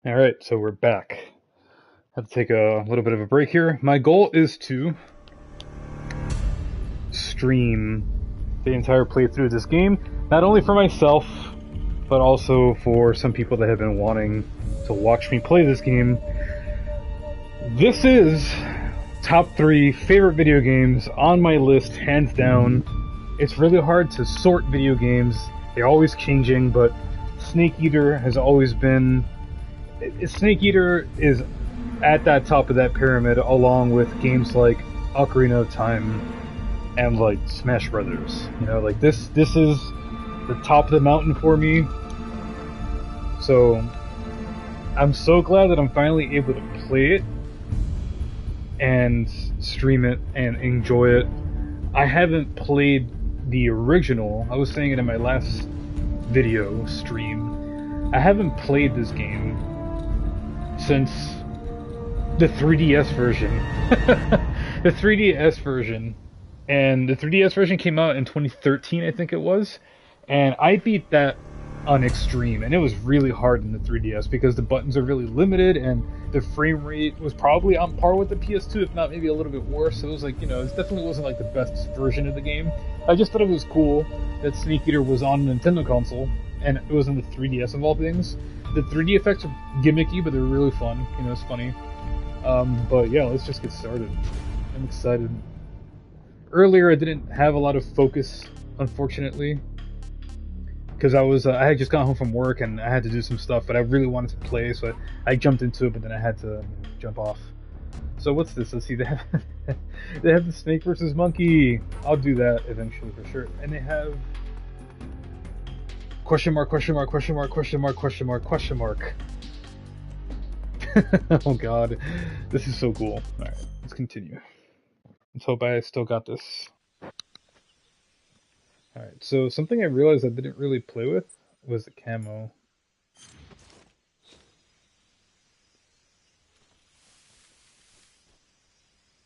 All right, so we're back. Have to take a little bit of a break here. My goal is to stream the entire playthrough of this game, not only for myself, but also for some people that have been wanting to watch me play this game. This is top 3 favorite video games on my list, hands down. It's really hard to sort video games. They're always changing, but Snake Eater has always been... Snake Eater is at that top of that pyramid, along with games like Ocarina of Time and like Smash Brothers. You know, like this is the top of the mountain for me. So I'm so glad that I'm finally able to play it and stream it and enjoy it. I haven't played the original. I was saying it in my last video stream. I haven't played this game since the 3DS version. The 3DS version. And the 3DS version came out in 2013, I think it was. And I beat that on extreme, and it was really hard in the 3DS because the buttons are really limited, and the frame rate was probably on par with the PS2, if not maybe a little bit worse. So it was like, you know, it definitely wasn't like the best version of the game. I just thought it was cool that Snake Eater was on a Nintendo console, and it was in the 3DS of all things. The 3D effects are gimmicky, but they're really fun. You know, it's funny. But yeah, let's just get started. I'm excited. Earlier, I didn't have a lot of focus, unfortunately, because I had just gotten home from work and I had to do some stuff, but I really wanted to play, so I jumped into it, but then I had to jump off. So what's this? Let's see. They have the Snake versus Monkey. I'll do that eventually for sure. And they have question mark, question mark, question mark, question mark, question mark, question mark. Oh god, this is so cool. All right, let's continue. Let's hope I still got this. Alright, so something I realized I didn't really play with was the camo.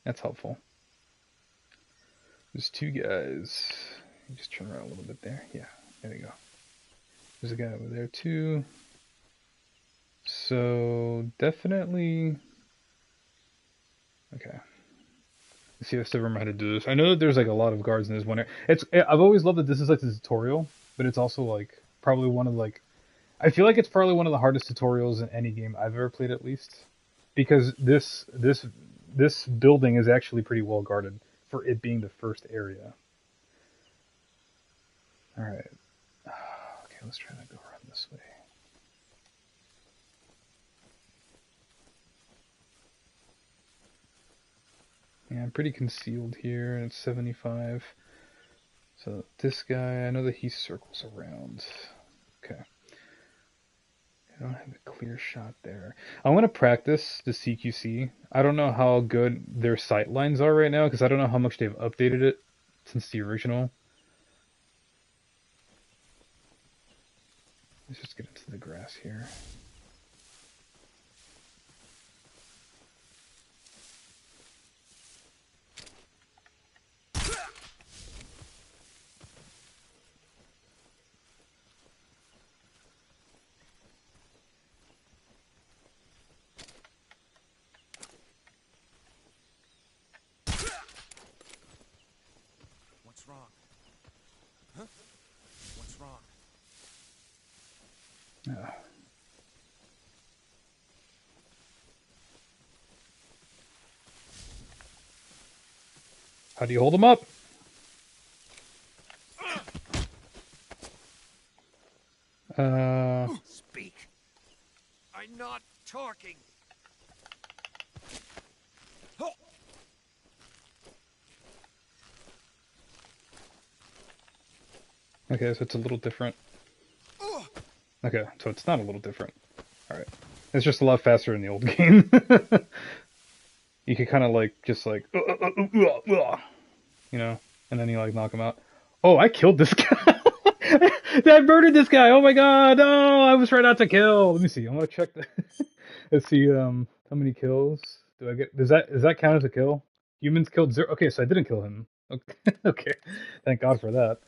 That's helpful. There's two guys. Just turn around a little bit there. Yeah, there we go. There's a guy over there too. So definitely... Okay. Let's see if I still remember how to do this. I know that there's like a lot of guards in this one. I've always loved that this is like the tutorial, but it's also like probably one of like... I feel like it's probably one of the hardest tutorials in any game I've ever played, at least, because this building is actually pretty well guarded for it being the first area. All right. Okay, let's try to go around this way. Yeah, I'm pretty concealed here, and it's 75. So this guy, I know that he circles around. Okay. I don't have a clear shot there. I want to practice the CQC. I don't know how good their sight lines are right now, because I don't know how much they've updated it since the original. Let's just get into the grass here. What's wrong? Huh? What's wrong? How do you hold them up? Speak. I'm not talking. Okay, so it's a little different. Okay, so it's not a little different. Alright. It's just a lot faster in the old game. You could kind of like, just like, you know, and then you like knock him out. Oh, I killed this guy! I murdered this guy! Oh my god! No! I was trying not to kill! Let me see, I'm gonna check the... Let's see, how many kills do I get? Does that count as a kill? Humans killed 0. Okay, so I didn't kill him. Okay, okay. Thank God for that.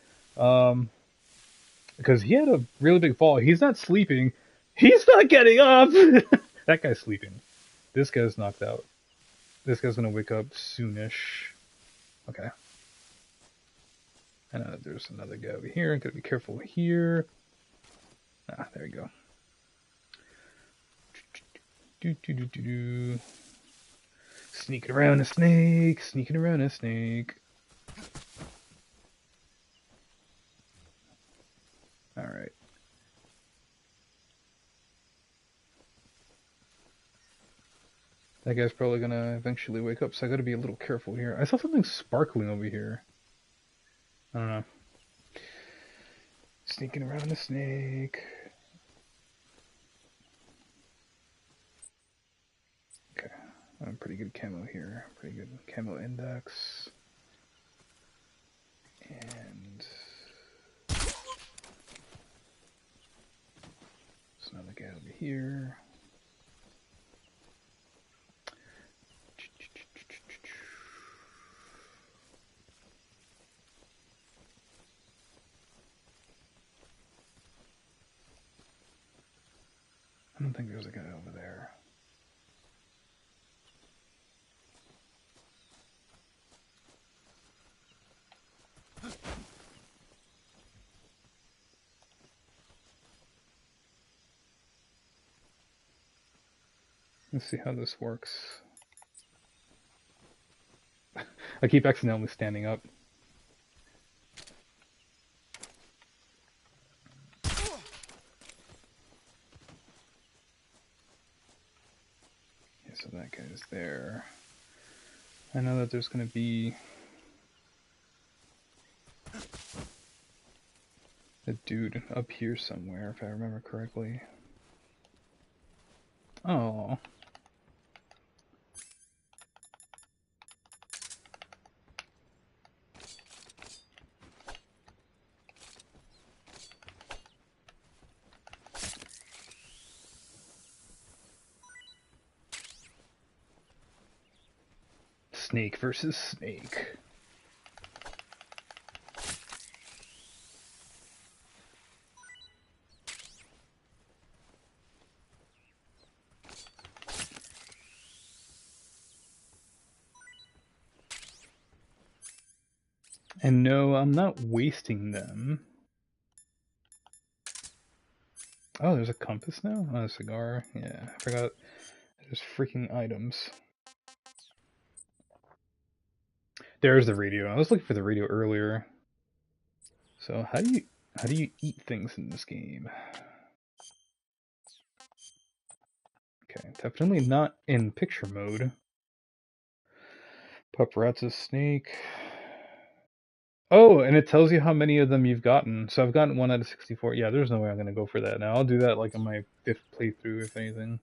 Because he had a really big fall. He's not sleeping. He's not getting up! That guy's sleeping. This guy's knocked out. This guy's gonna wake up soonish. Okay. I know that there's another guy over here. Gotta be careful here. Ah, there we go. Sneaking around a snake, sneaking around a snake. Alright. That guy's probably gonna eventually wake up, so I gotta be a little careful here. I saw something sparkling over here. I don't know. Sneaking around the snake. Okay. Pretty good camo here. Pretty good camo index. And there's another guy over here. I don't think there's a guy over there. Let's see how this works. I keep accidentally standing up. Okay, so that guy's there. I know that there's going to be a dude up here somewhere, if I remember correctly. Oh. Snake versus snake. And no, I'm not wasting them. Oh, there's a compass now? Oh, a cigar. Yeah, I forgot. There's freaking items. There's the radio. I was looking for the radio earlier. So how do you eat things in this game? Okay, definitely not in picture mode. Paparazzi snake. Oh, and it tells you how many of them you've gotten. So I've gotten 1 out of 64. Yeah, there's no way I'm gonna go for that now. I'll do that like on my 5th playthrough, if anything.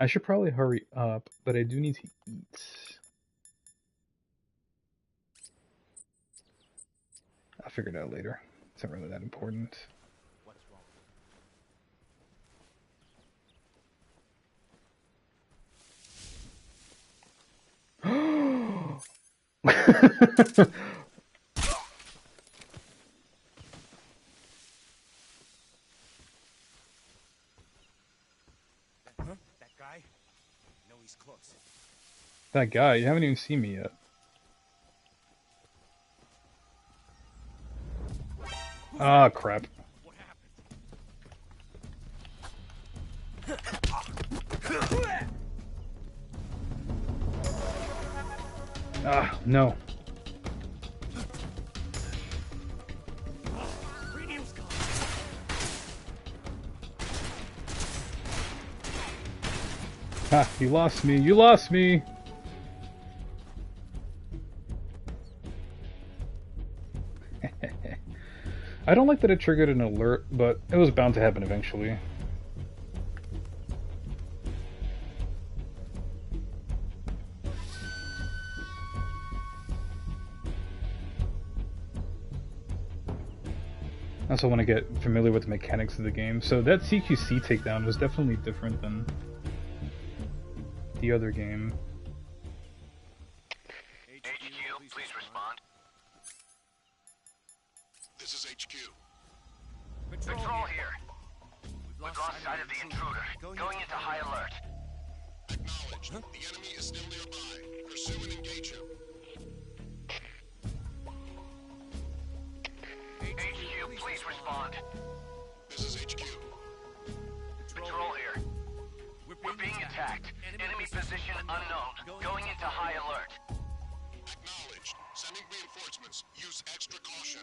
I should probably hurry up, but I do need to eat. I'll figure it out later. It's not really that important. What's Huh? That guy? No, he's close. That guy, you haven't even seen me yet. Ah, crap. What happened? Ah, no. Radio's gone. Ha, you lost me. You lost me. I don't like that it triggered an alert, but it was bound to happen eventually. I also want to get familiar with the mechanics of the game. So that CQC takedown was definitely different than the other game. HQ, please respond. This is HQ. Patrol here. We've We've lost sight of the intruder. Going into high alert. Acknowledged. The enemy is still nearby. Pursue and engage him. HQ, please respond. This is HQ. Control here. We're being attacked. Enemy position unknown. Going into high alert. Acknowledged. Sending reinforcements. Use extra caution.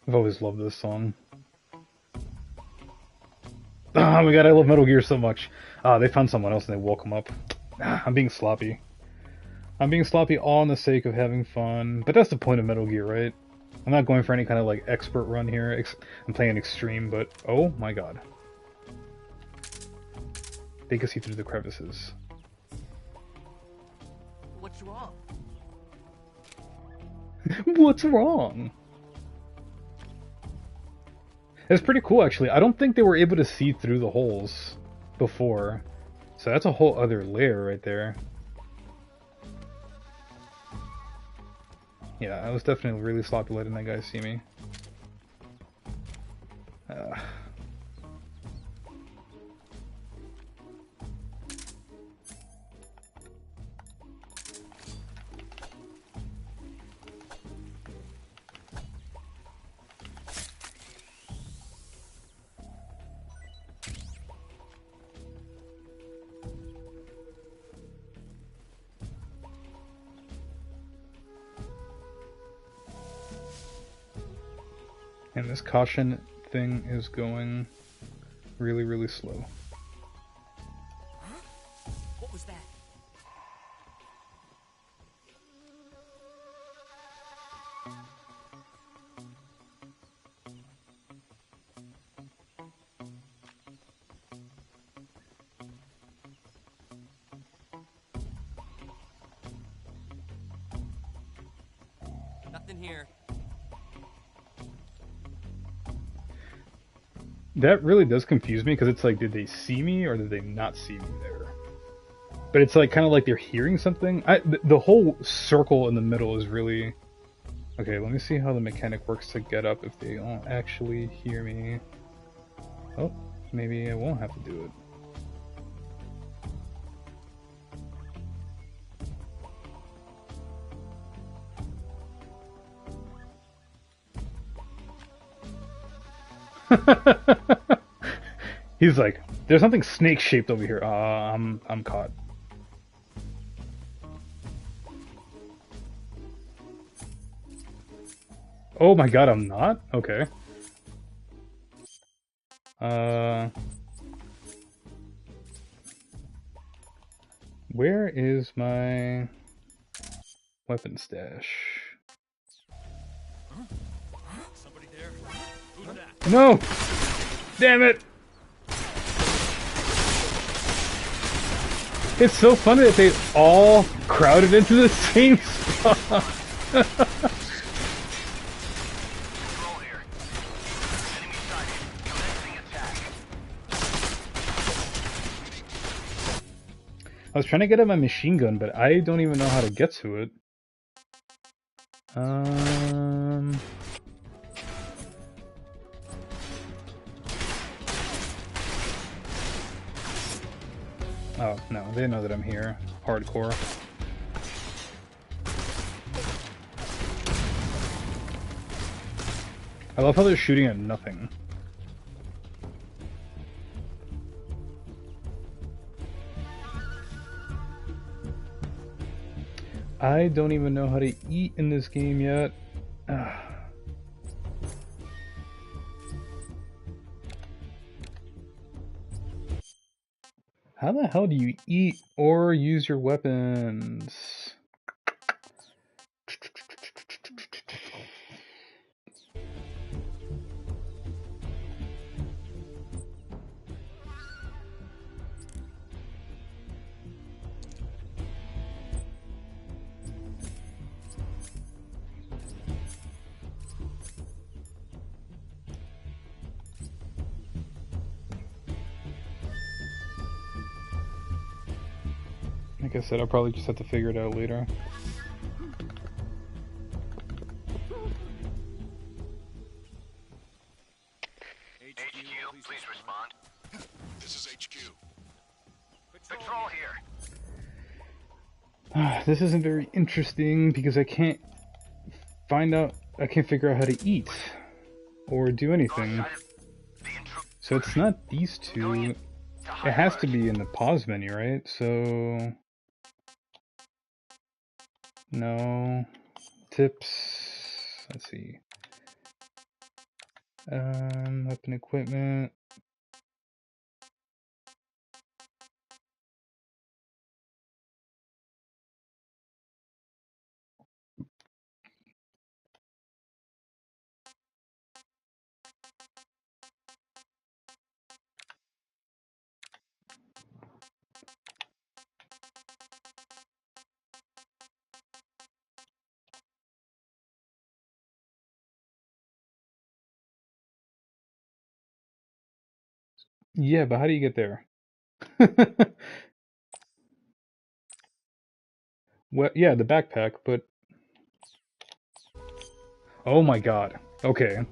I've always loved this song. Oh my god, I love Metal Gear so much. They found someone else and they woke him up. I'm being sloppy. I'm being sloppy all in the sake of having fun. But that's the point of Metal Gear, right? I'm not going for any kind of like expert run here. I'm playing extreme, but oh my god. They can see through the crevices. What's wrong? What's wrong? It's pretty cool, actually. I don't think they were able to see through the holes before. So that's a whole other layer right there. Yeah, I was definitely really sloppy letting that guy see me. And this caution thing is going really, really slow. What was that? Nothing here. That really does confuse me, because it's like, did they see me or did they not see me there? But it's like kind of like they're hearing something. The whole circle in the middle is really... Okay, let me see how the mechanic works to get up if they don't actually hear me. Oh, maybe I won't have to do it. He's like, there's something snake-shaped over here. I'm caught. Oh my god, I'm not? Okay. Where is my weapon stash? Somebody there? Who's that? No! Damn it! It's so funny that they all crowded into the same spot. Control here. Enemy sighted. Commencing attack. I was trying to get at my machine gun, but I don't even know how to get to it. Oh, no, they know that I'm here. Hardcore. I love how they're shooting at nothing. I don't even know how to eat in this game yet. Ugh. How the hell do you eat or use your weapons? Like I said, I'll probably just have to figure it out later. HQ, please respond. This is HQ. Patrol here. This isn't very interesting because I can't figure out how to eat or do anything. Side of the intruder. So it's not these two. It has to be in the pause menu, right? So no tips. Let's see. Weapon equipment. Yeah, but how do you get there? Well, yeah, the backpack, but oh my god. Okay.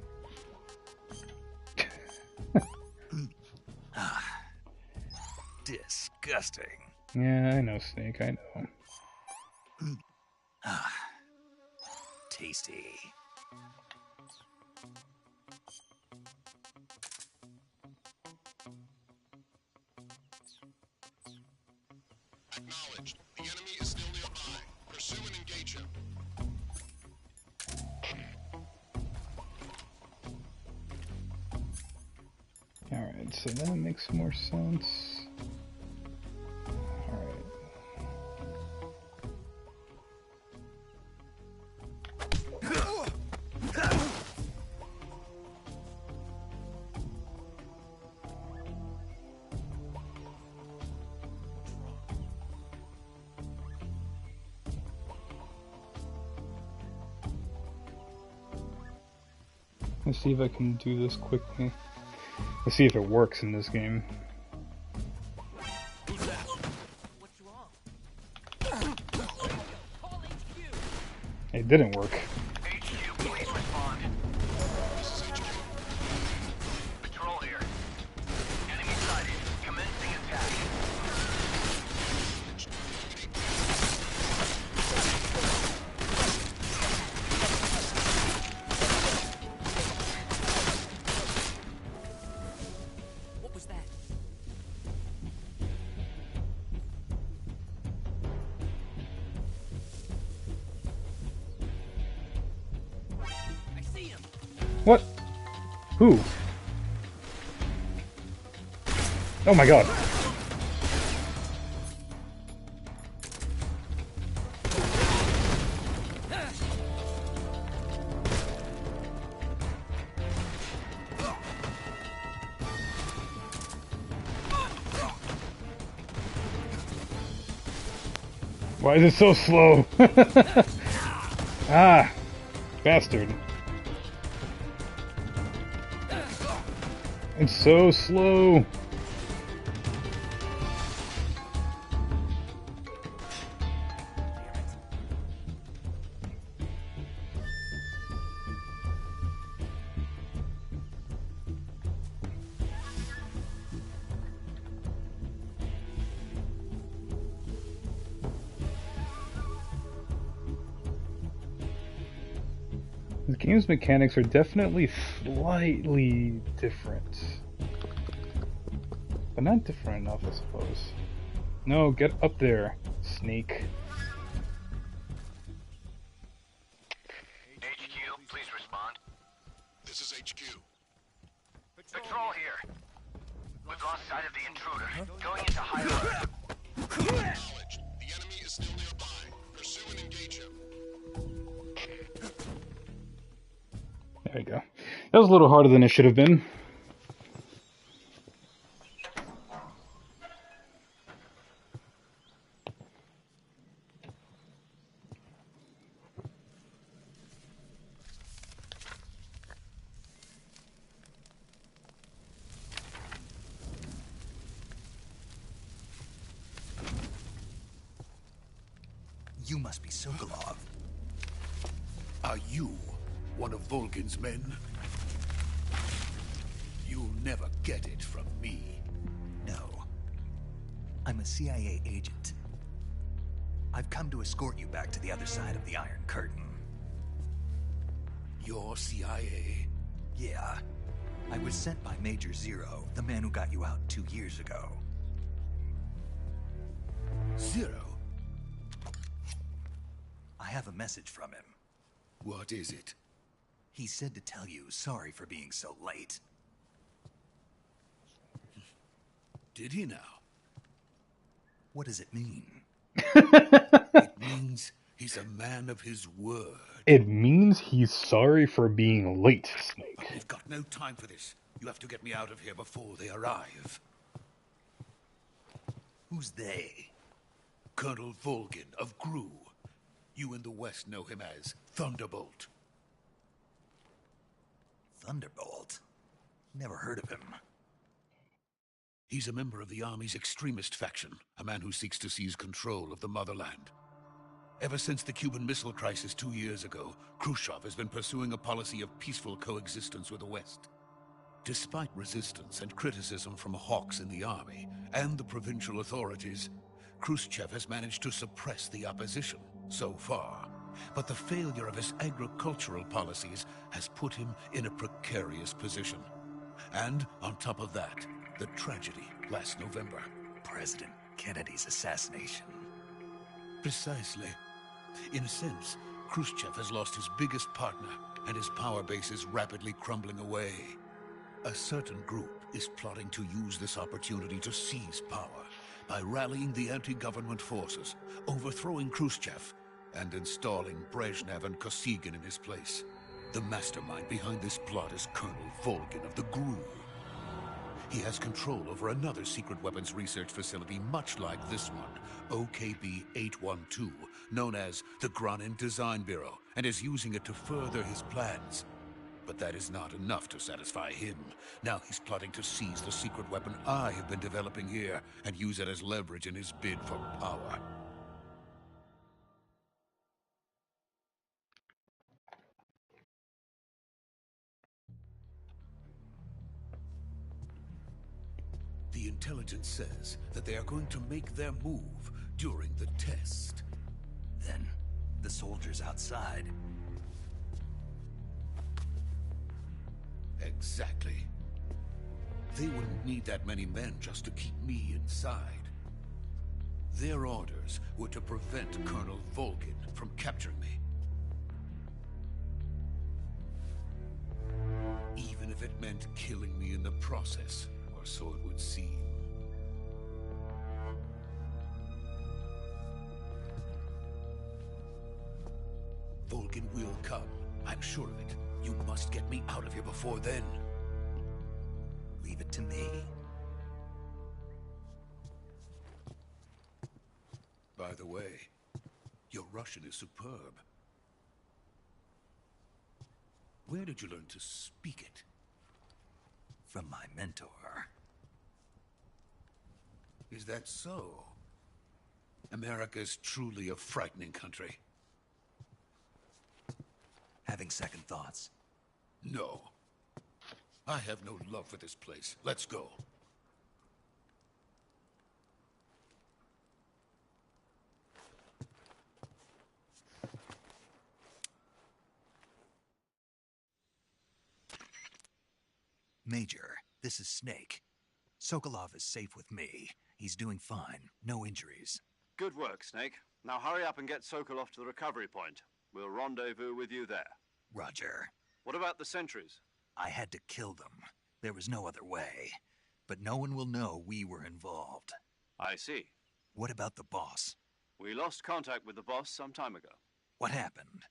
Disgusting. Yeah, I know, Snake, I know. Tasty. Acknowledged. The enemy is still nearby. Pursue and engage him. Alright, so that makes more sense. Alright. Let's see if I can do this quickly. Let's see if it works in this game. What's wrong? Call HQ. It didn't work. HQ, please respond. This is HQ. Patrol here. Enemy sighted. Commencing attack. What was that? I see him. What? Who? Oh my god. Why is it so slow? Ah, bastard. It's so slow. The game's mechanics are definitely slightly different. But not different enough, I suppose. No, get up there, Snake. HQ, please respond. This is HQ. Patrol here. We've lost sight of the intruder. Going into high alert. Acknowledged. The enemy is still nearby. Pursue and engage him. There we go. That was a little harder than it should have been. You must be Sokolov. Are you one of Volgin's men? You'll never get it from me. No. I'm a CIA agent. I've come to escort you back to the other side of the Iron Curtain. You're CIA? Yeah. I was sent by Major Zero, the man who got you out 2 years ago. Zero? I have a message from him. What is it? He said to tell you sorry for being so late. Did he now? What does it mean? It means he's a man of his word. It means he's sorry for being late, Snake. We've got no time for this. You have to get me out of here before they arrive. Who's they? Colonel Volgin of GRU. You in the West know him as Thunderbolt. Thunderbolt? Never heard of him. He's a member of the Army's extremist faction, a man who seeks to seize control of the motherland. Ever since the Cuban Missile Crisis 2 years ago, Khrushchev has been pursuing a policy of peaceful coexistence with the West. Despite resistance and criticism from hawks in the army and the provincial authorities, Khrushchev has managed to suppress the opposition so far. But the failure of his agricultural policies has put him in a precarious position. And on top of that, the tragedy last November. President Kennedy's assassination. Precisely. In a sense, Khrushchev has lost his biggest partner, and his power base is rapidly crumbling away. A certain group is plotting to use this opportunity to seize power by rallying the anti-government forces, overthrowing Khrushchev, and installing Brezhnev and Kosygin in his place. The mastermind behind this plot is Colonel Volgin of the GRU. He has control over another secret weapons research facility much like this one, OKB-812, known as the Granin Design Bureau, and is using it to further his plans. But that is not enough to satisfy him. Now he's plotting to seize the secret weapon I have been developing here and use it as leverage in his bid for power. The intelligence says that they are going to make their move during the test. Then, the soldiers outside. Exactly. They wouldn't need that many men just to keep me inside. Their orders were to prevent Colonel Volgin from capturing me. Even if it meant killing me in the process, or so it would seem. Volgin will come. I'm sure of it. You must get me out of here before then. Leave it to me. By the way, your Russian is superb. Where did you learn to speak it? From my mentor. Is that so? America's truly a frightening country. Having second thoughts. No. I have no love for this place. Let's go. Major, this is Snake. Sokolov is safe with me. He's doing fine. No injuries. Good work, Snake. Now hurry up and get Sokolov to the recovery point. We'll rendezvous with you there. Roger. What about the sentries? I had to kill them. There was no other way. But no one will know we were involved. I see. What about the boss? We lost contact with the boss some time ago. What happened?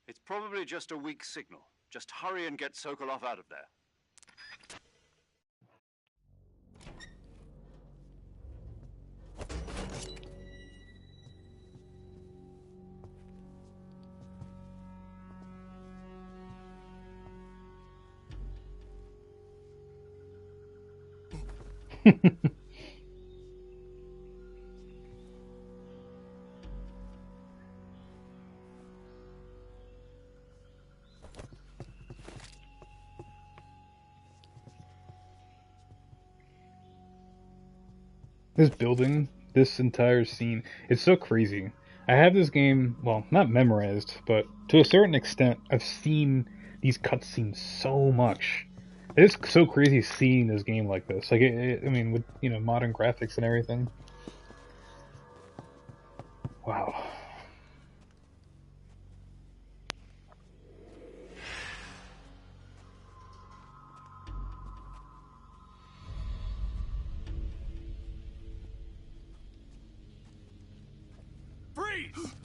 It's probably just a weak signal. Just hurry and get Sokolov out of there. This building, this entire scene, it's so crazy. I have this game, well, not memorized, but to a certain extent, I've seen these cutscenes so much. It's so crazy seeing this game like this. Like, I mean, with, you know, modern graphics and everything. Wow. Freeze!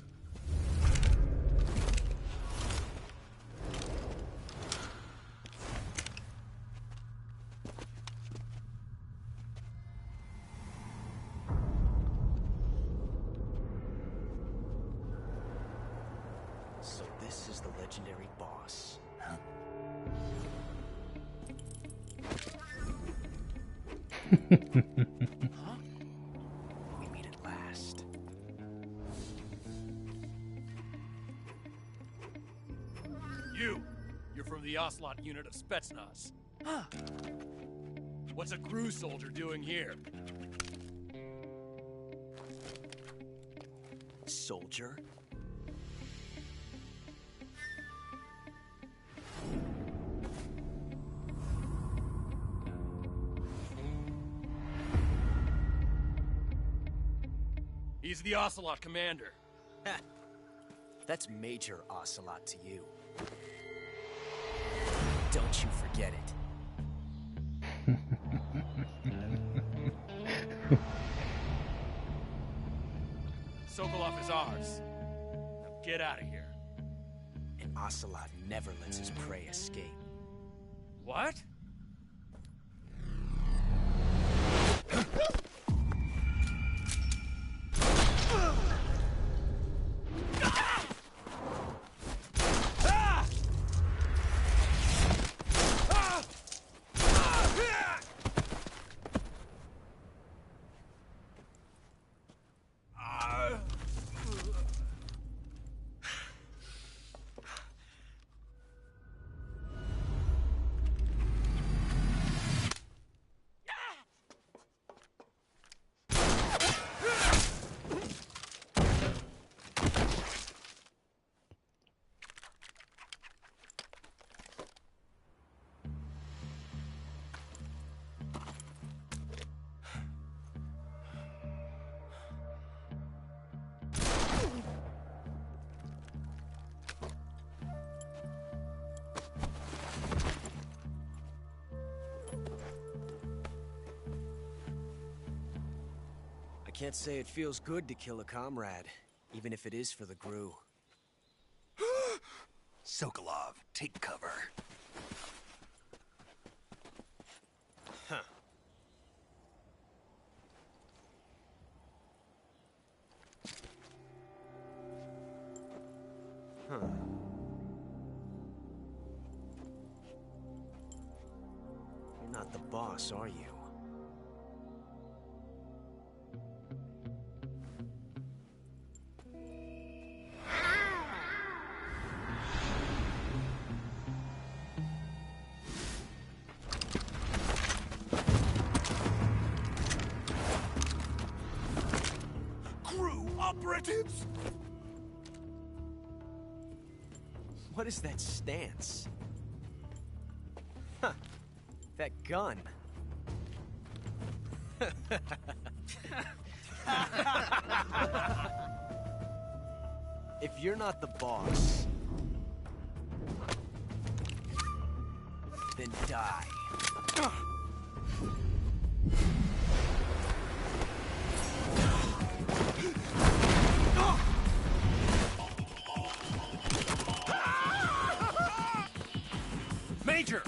So this is the legendary boss. Huh? We meet at last. You're from the Ocelot unit of Spetsnaz. What's a crew soldier doing here? Soldier? He's the Ocelot commander. That's Major Ocelot to you. Don't you forget it. Sokolov is ours. Now get out of here. And Ocelot never lets his prey escape. What? I can't say it feels good to kill a comrade, even if it is for the GRU. Sokolov, take cover. Huh. Huh. You're not the boss, are you? Operatives? What is that stance? Huh. That gun. If you're not the boss, then die. Major!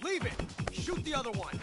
Leave it! Shoot the other one!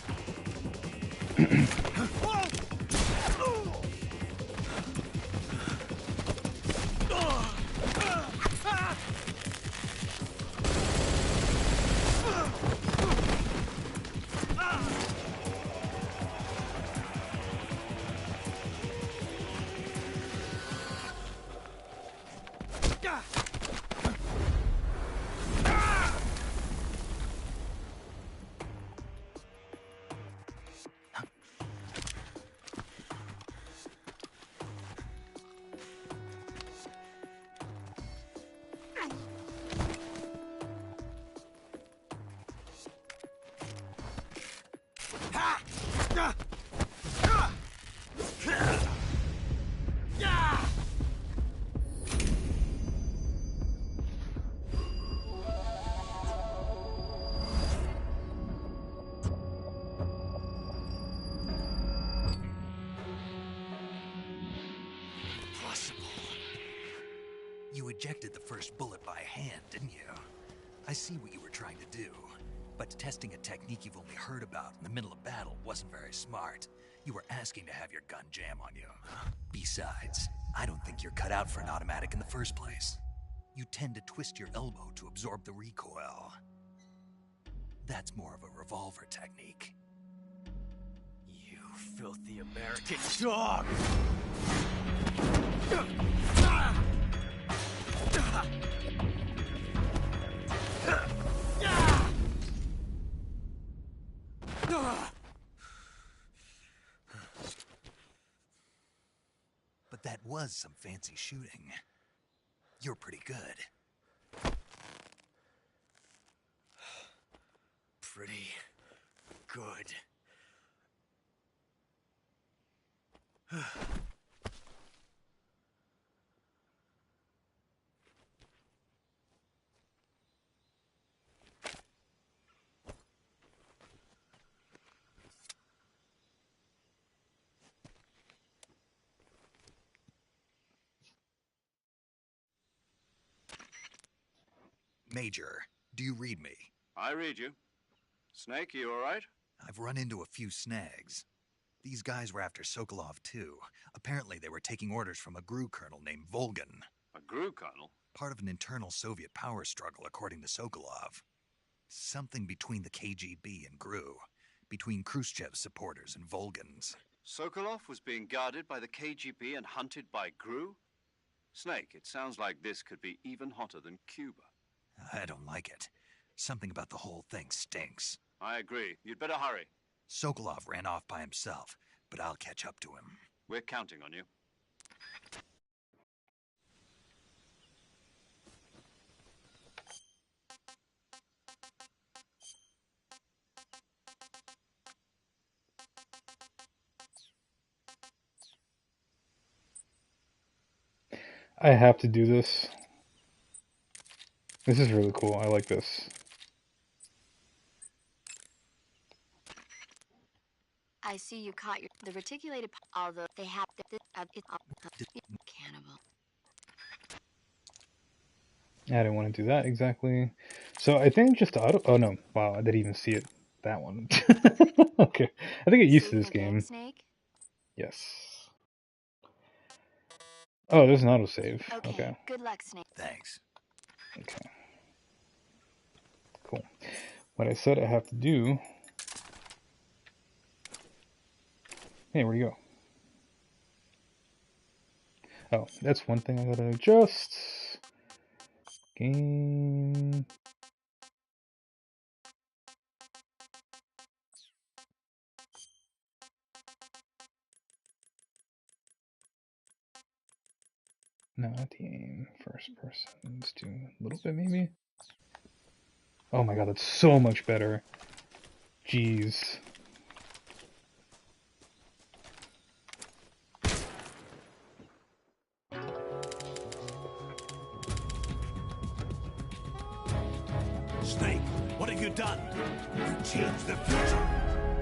You ejected the first bullet by hand, didn't you? I see what you were trying to do. But testing a technique you've only heard about in the middle of battle wasn't very smart. You were asking to have your gun jam on you. Besides, I don't think you're cut out for an automatic in the first place. You tend to twist your elbow to absorb the recoil. That's more of a revolver technique. You filthy American dog! But that was some fancy shooting. You're pretty good. Pretty good. Major, do you read me? I read you. Snake, you all right? I've run into a few snags. These guys were after Sokolov too. Apparently they were taking orders from a GRU colonel named Volgan. A GRU colonel? Part of an internal Soviet power struggle, according to Sokolov. Something between the KGB and GRU. Between Khrushchev's supporters and Volgan's. Sokolov was being guarded by the KGB and hunted by GRU? Snake, it sounds like this could be even hotter than Cuba. I don't like it. Something about the whole thing stinks. I agree. You'd better hurry. Sokolov ran off by himself, but I'll catch up to him. We're counting on you. I have to do this. This is really cool. I like this. I see you caught the reticulated, although they have cannibal. I didn't want to do that exactly. So I think just auto. Oh no! Wow, I didn't even see it. That one. Okay, I think I used to this game. Snake? Yes. Oh, there's an autosave. Okay. Good luck, Snake. Thanks. Okay. Cool. What I said I have to do. Hey, where'd you go? Oh, that's one thing I gotta adjust. Game. Not the aim. First person. Let's do a little bit maybe. Oh my god, that's so much better. Jeez. Snake, what have you done? You changed the future.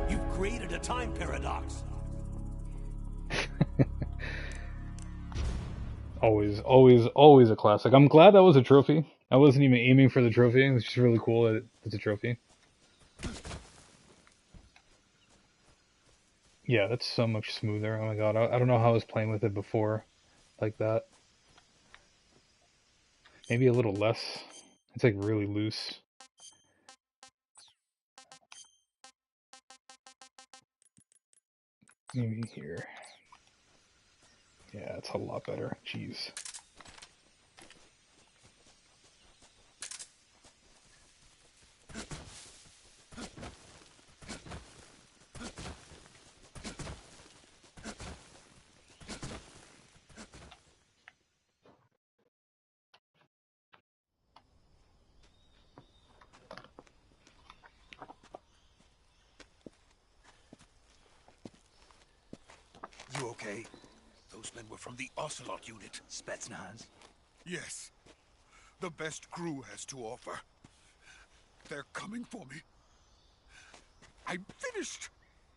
You've created a time paradox. Always a classic. I'm glad that was a trophy. I wasn't even aiming for the trophy. It's just really cool that it's a trophy. Yeah, that's so much smoother. Oh my god, I don't know how I was playing with it before like that. Maybe a little less. It's like really loose. Maybe here. Yeah, it's a lot better. Jeez. You okay? Those men were from the Ocelot unit. Spetsnaz? Yes. The best crew has to offer. They're coming for me. I'm finished.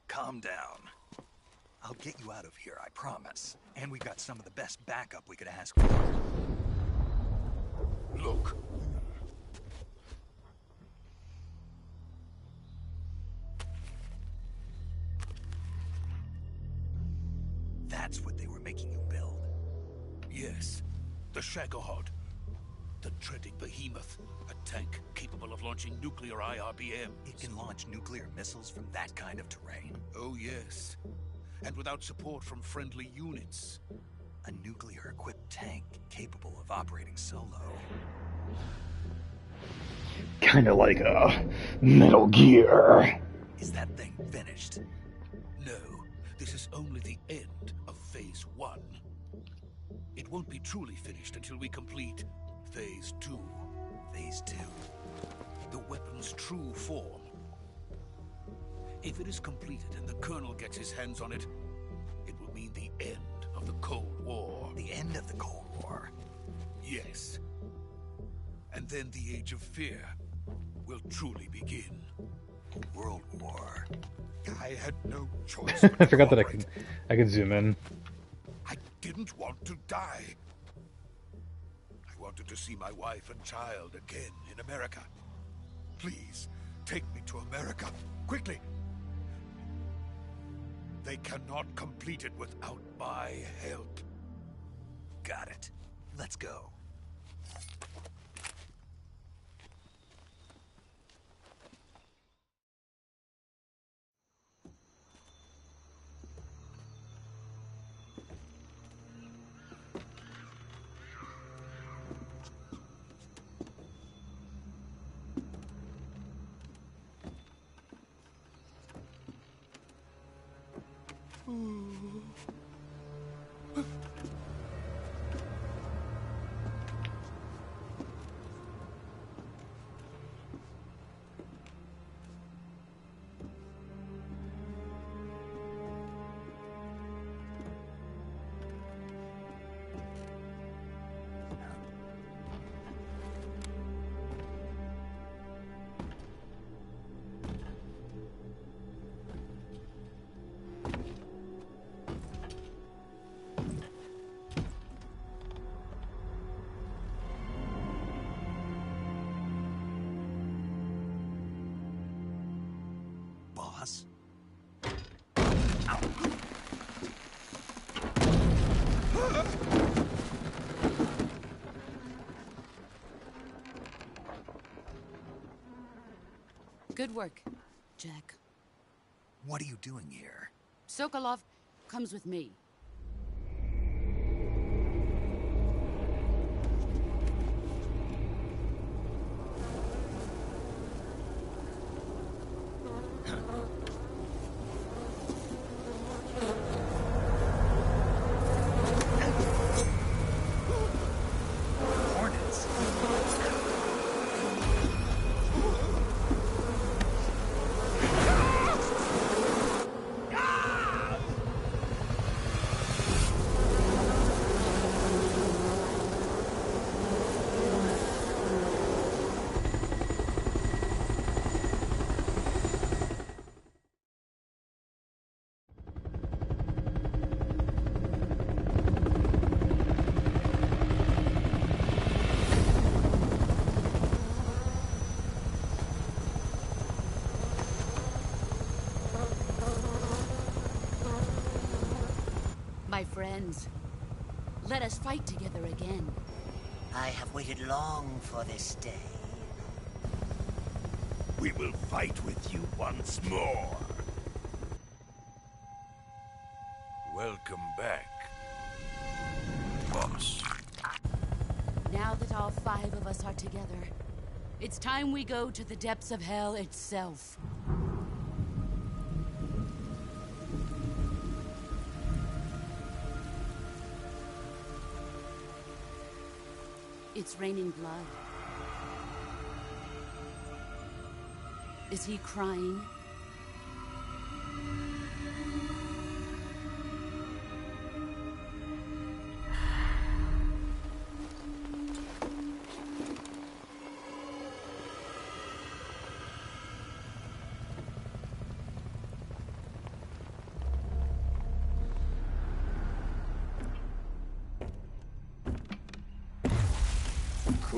Calm down. I'll get you out of here, I promise. And we've got some of the best backup we could ask for. Look. That's what they were making you build? Yes. The Shagohod. The treading behemoth. A tank capable of launching nuclear IRBMs. It can launch nuclear missiles from that kind of terrain? Oh, yes. And without support from friendly units. A nuclear-equipped tank capable of operating solo. Kinda like a Metal Gear. Is that thing finished? No. This is only the end of Phase 1. It won't be truly finished until we complete Phase 2. Phase 2? The weapon's true form. If it is completed and the Colonel gets his hands on it, it will mean the end of the Cold War. The end of the Cold War? Yes. And then the Age of Fear will truly begin. World War. I had no choice. I forgot that I could zoom in. I didn't want to die. I wanted to see my wife and child again in America. Please, take me to America, quickly. They cannot complete it without my help. Got it. Let's go. Boss? Ow. Good work, Jack. What are you doing here? Sokolov comes with me. Hornets? My friends, let us fight together again. I have waited long for this day. We will fight with you once more. Welcome back, boss. Now that all 5 of us are together, it's time we go to the depths of hell itself. It's raining blood. Is he crying?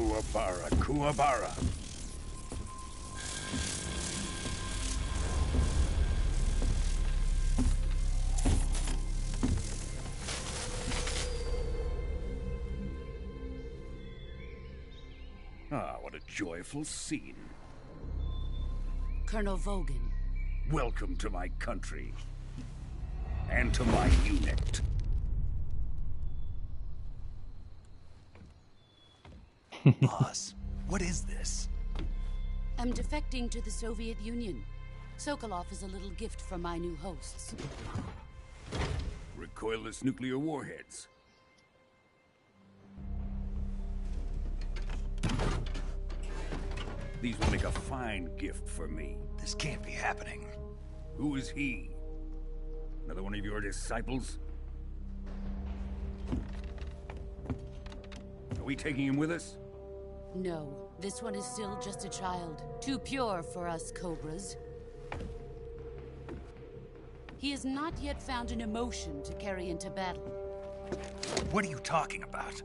Kuwabara, Kuwabara. Ah, what a joyful scene. Colonel Vogan. Welcome to my country. And to my unit. Boss, what is this? I'm defecting to the Soviet Union. Sokolov is a little gift from my new hosts. Recoilless nuclear warheads. These will make a fine gift for me. This can't be happening. Who is he? Another one of your disciples? Are we taking him with us? No, this one is still just a child. Too pure for us Cobras. He has not yet found an emotion to carry into battle. What are you talking about?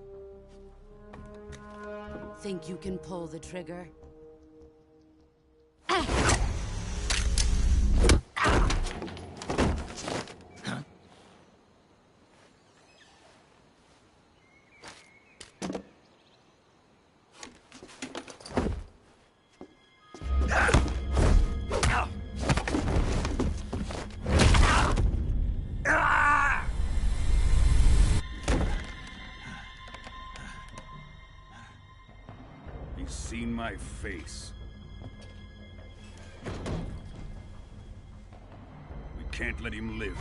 Think you can pull the trigger? He's seen my face. We can't let him live.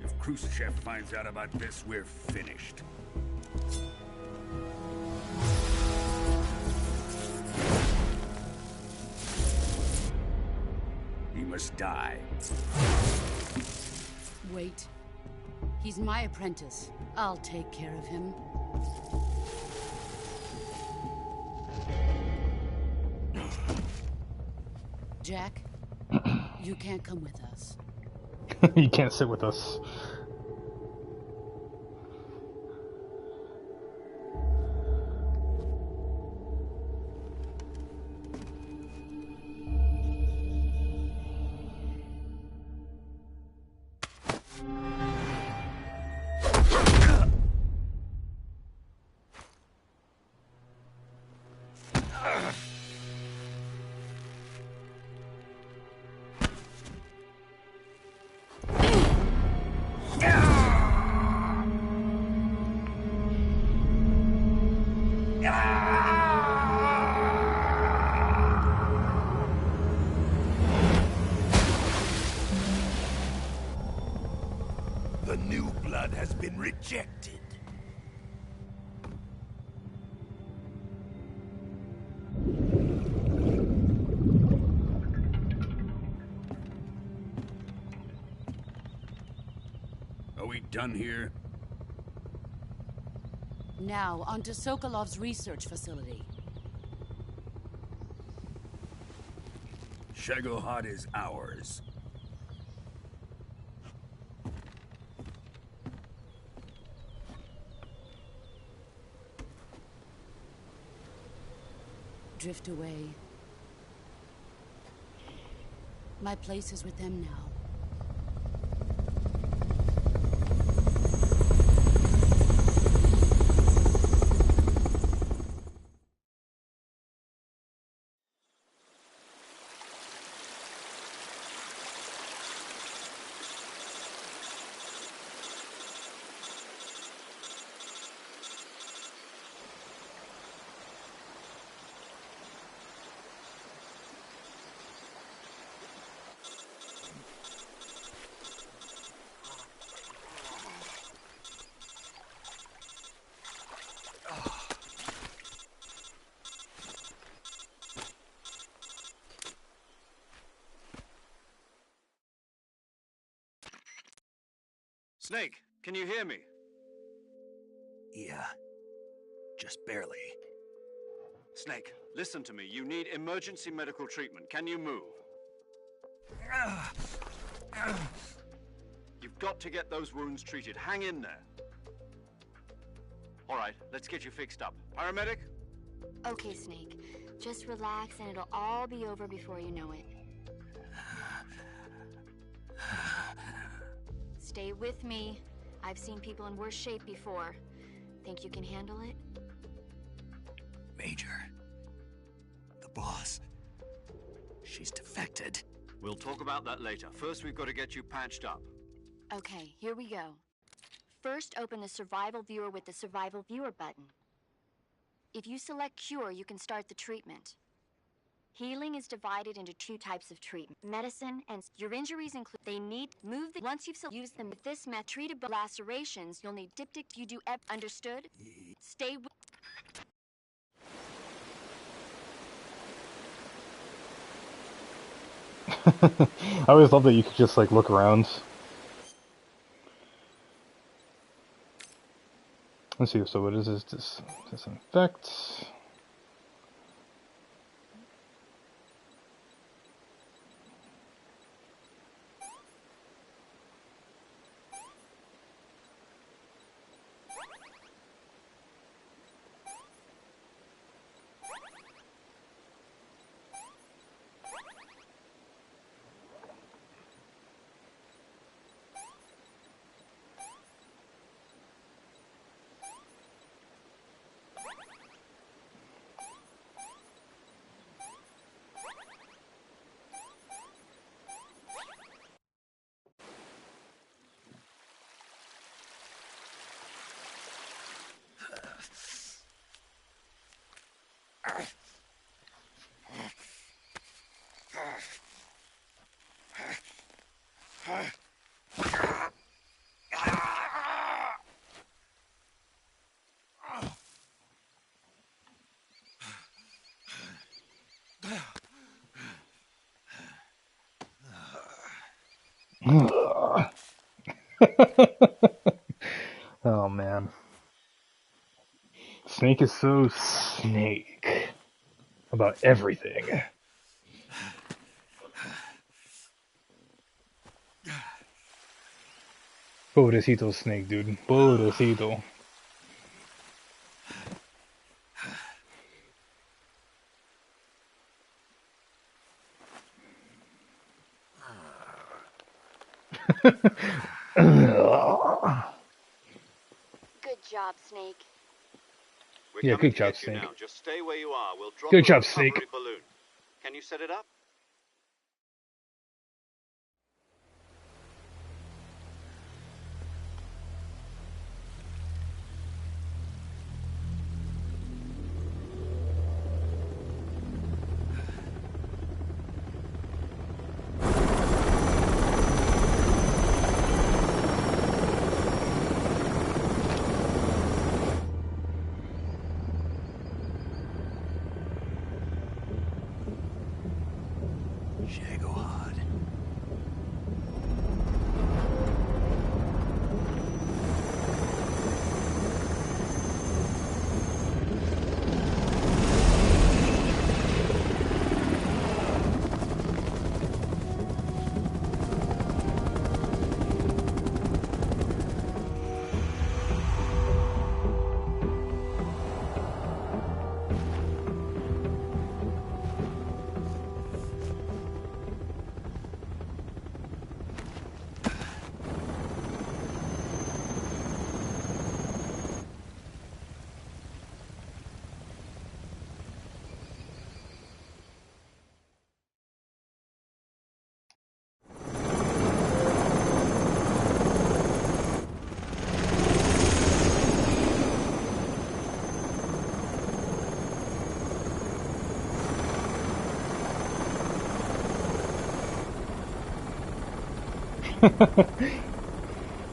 If Khrushchev finds out about this, we're finished. He must die. Wait. He's my apprentice. I'll take care of him. Jack, you can't come with us. You can't sit with us. The new blood has been rejected. Are we done here? Now, onto Sokolov's research facility. Shagohod is ours. Drift away. My place is with them now. Snake, can you hear me? Yeah. Just barely. Snake, listen to me. You need emergency medical treatment. Can you move? You've got to get those wounds treated. Hang in there. All right, let's get you fixed up. Paramedic? Okay, Snake. Just relax and it'll all be over before you know it. Stay with me. I've seen people in worse shape before. Think you can handle it? Major. The boss. She's defected. We'll talk about that later. First, we've got to get you patched up. Okay, here we go. First, open the Survival Viewer with the Survival Viewer button. If you select Cure, you can start the treatment. Healing is divided into 2 types of treatment. Medicine and your injuries include they need move the once you've used them with this method treated lacerations, you'll need diptych you do understood? Stay with I always love that you could just like look around. Let's see, so what is this? Disinfect. Oh man. Snake is so Snake about everything. Pobrecito Snake, dude. Pobrecito. Good job, Snake. We're Yeah, coming good to job, get you Snake. now. Just stay where you are. We'll drop Good a job, recovery Snake. balloon. Can you set it up? Shagohod.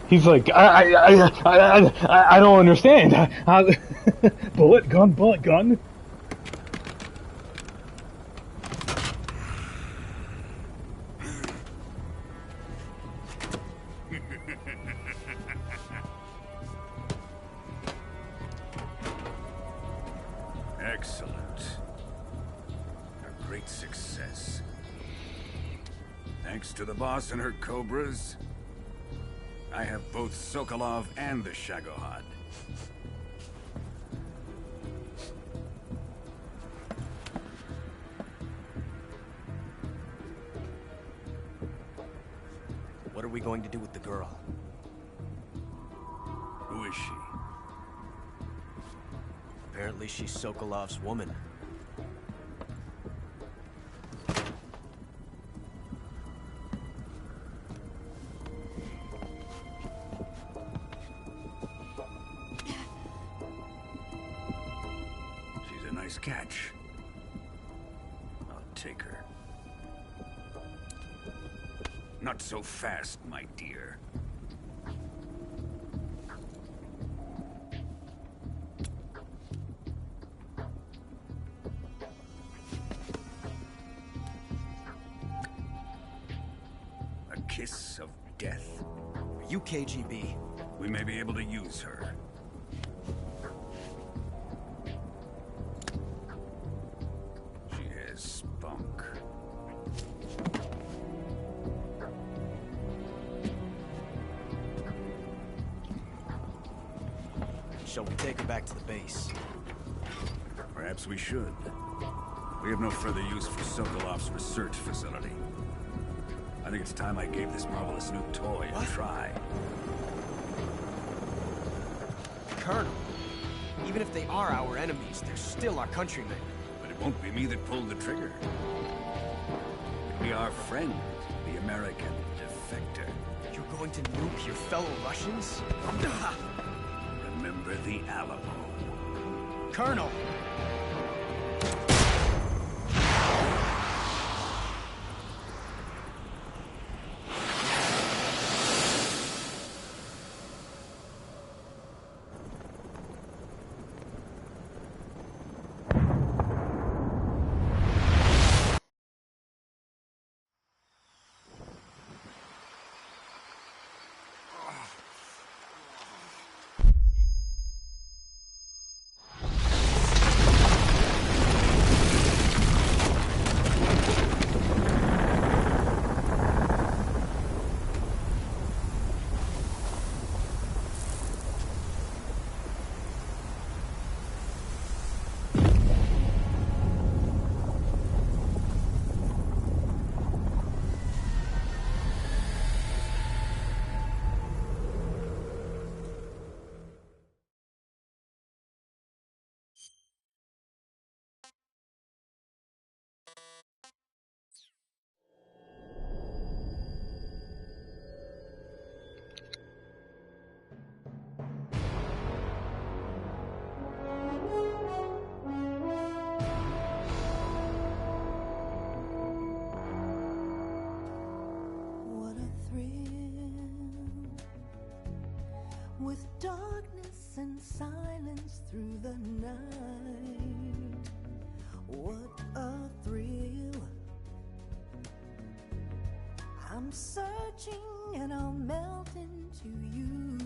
He's like, I don't understand. Bullet gun, bullet gun. Excellent. A great success. Thanks to the boss and her cobras, I have both Sokolov and the Shagohod. What are we going to do with the girl? Who is she? Apparently she's Sokolov's woman. She's a nice catch. I'll take her. Not so fast, my dear. A kiss of death? Are you KGB? We may be able to use her. She has spunk. Shall we take her back to the base? Perhaps we should. We have no further use for Sokolov's research facility. I think it's time I gave this marvelous new toy a try. Colonel, even if they are our enemies, they're still our countrymen. But it won't be me that pulled the trigger. It'll be our friend, the American defector. You're going to nuke your fellow Russians? Remember the Alamo. Colonel! With darkness and silence through the night, what a thrill. I'm searching and I'll melt into you.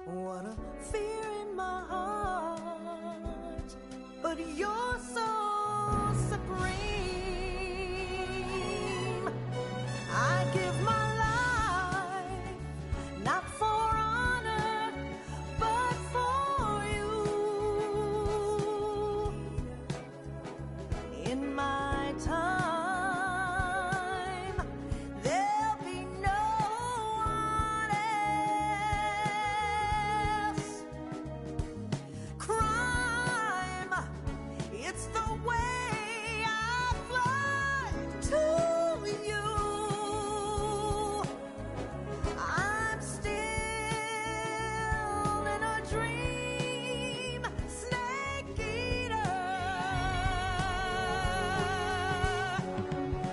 What a fear in my heart, but you're so supreme. I give my life, not for honor, but for you. In my time, there'll be no one else. Crime, it's the way I fly to you. I'm still in a dream, snake eater.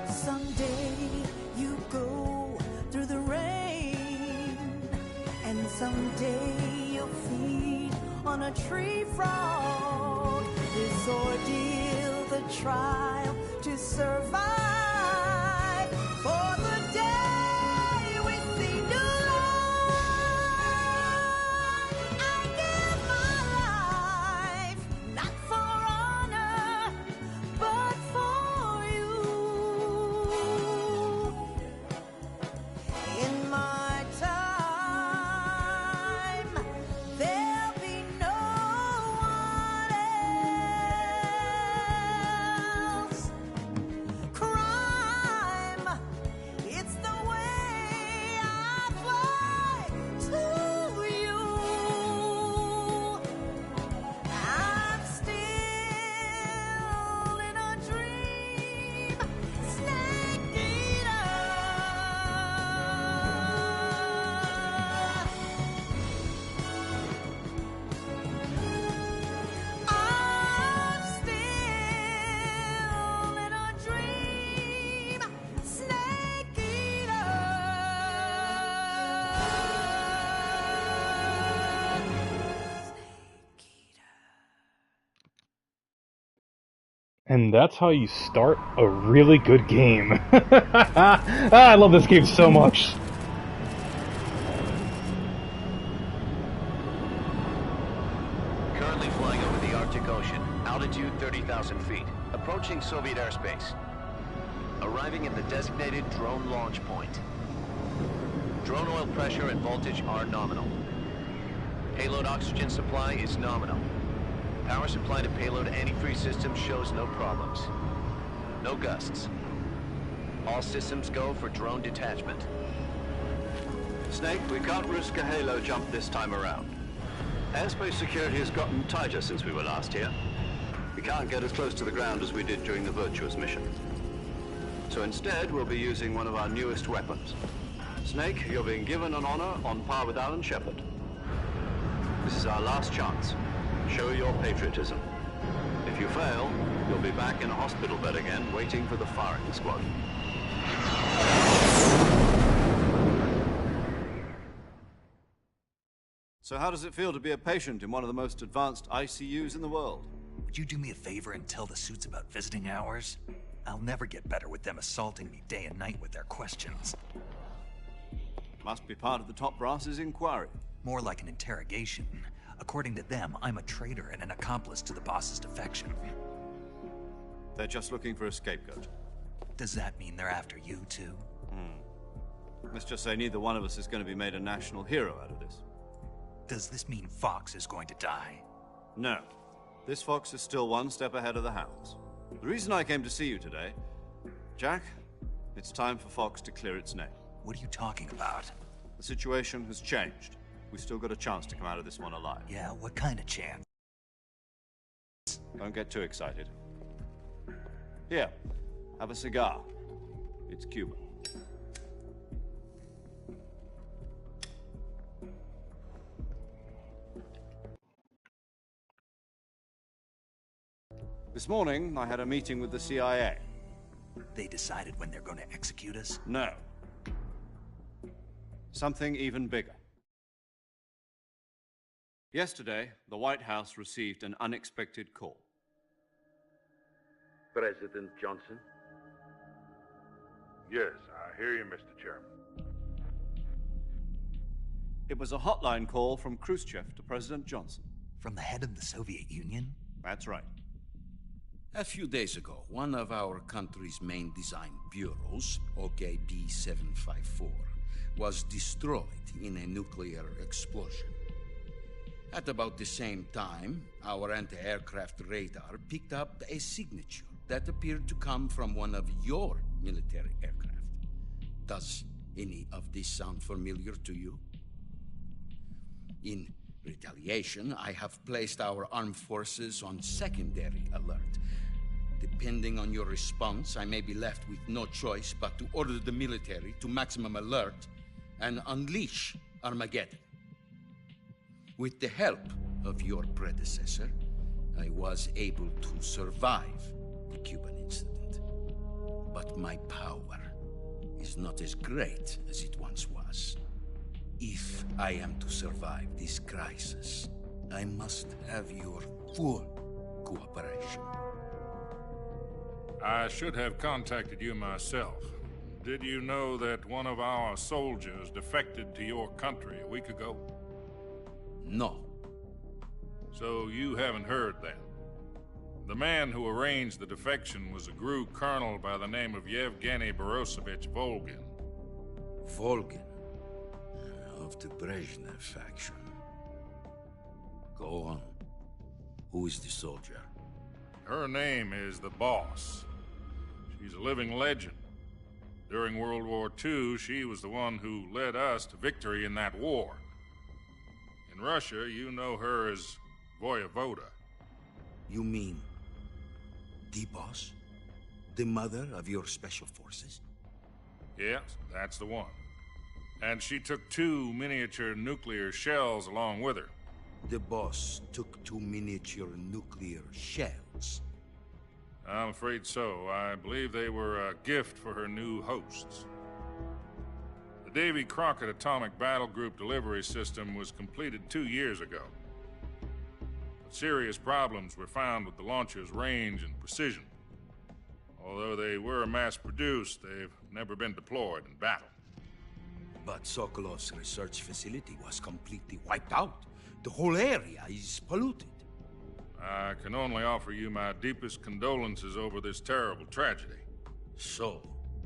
Someday you go through the rain, and someday you'll feed on a tree frog. This ordeal, the trial to survive, for the day we see new life. I give my life, not for honor, but for you. And that's how you start a really good game. I love this game so much. Currently flying over the Arctic Ocean, altitude 30,000 feet, approaching Soviet airspace. Arriving at the designated drone launch point. Drone oil pressure and voltage are nominal. Payload oxygen supply is nominal. Power supply to payload antifreeze system shows no problems. No gusts. All systems go for drone detachment. Snake, we can't risk a halo jump this time around. Airspace security has gotten tighter since we were last here. We can't get as close to the ground as we did during the Virtuous mission. So instead, we'll be using one of our newest weapons. Snake, you're being given an honor on par with Alan Shepard. This is our last chance. Show your patriotism. If you fail, you'll be back in a hospital bed again, waiting for the firing squad. So how does it feel to be a patient in one of the most advanced ICUs in the world? Would you do me a favor and tell the suits about visiting hours? I'll never get better with them assaulting me day and night with their questions. Must be part of the top brass's inquiry. More like an interrogation. According to them, I'm a traitor and an accomplice to the boss's defection. They're just looking for a scapegoat. Does that mean they're after you, too? Let's just say neither one of us is going to be made a national hero out of this. Does this mean Fox is going to die? No. This Fox is still one step ahead of the Hounds. The reason I came to see you today... Jack, it's time for Fox to clear its name. What are you talking about? The situation has changed. We've still got a chance to come out of this one alive. Yeah, what kind of chance? Don't get too excited. Here, have a cigar. It's Cuban. This morning, I had a meeting with the CIA. They decided when they're going to execute us? No. Something even bigger. Yesterday, the White House received an unexpected call. President Johnson? Yes, I hear you, Mr. Chairman. It was a hotline call from Khrushchev to President Johnson. From the head of the Soviet Union? That's right. A few days ago, one of our country's main design bureaus, OKB-754, was destroyed in a nuclear explosion. At about the same time, our anti-aircraft radar picked up a signature that appeared to come from one of your military aircraft. Does any of this sound familiar to you? In retaliation, I have placed our armed forces on secondary alert. Depending on your response, I may be left with no choice but to order the military to maximum alert and unleash Armageddon. With the help of your predecessor, I was able to survive the Cuban incident. But my power is not as great as it once was. If I am to survive this crisis, I must have your full cooperation. I should have contacted you myself. Did you know that one of our soldiers defected to your country a week ago? No. So you haven't heard then. The man who arranged the defection was a GRU colonel by the name of Yevgeny Borosovich Volgin. Volgin? Of the Brezhnev faction. Go on. Who is the soldier? Her name is the Boss. She's a living legend. During World War II, she was the one who led us to victory in that war. In Russia, you know her as Voyevoda. You mean the Boss? The mother of your special forces? Yes, that's the one. And she took 2 miniature nuclear shells along with her. The Boss took 2 miniature nuclear shells? I'm afraid so. I believe they were a gift for her new hosts. The Davy Crockett Atomic Battle Group delivery system was completed 2 years ago. But serious problems were found with the launcher's range and precision. Although they were mass-produced, they've never been deployed in battle. But Sokolov's research facility was completely wiped out. The whole area is polluted. I can only offer you my deepest condolences over this terrible tragedy. So,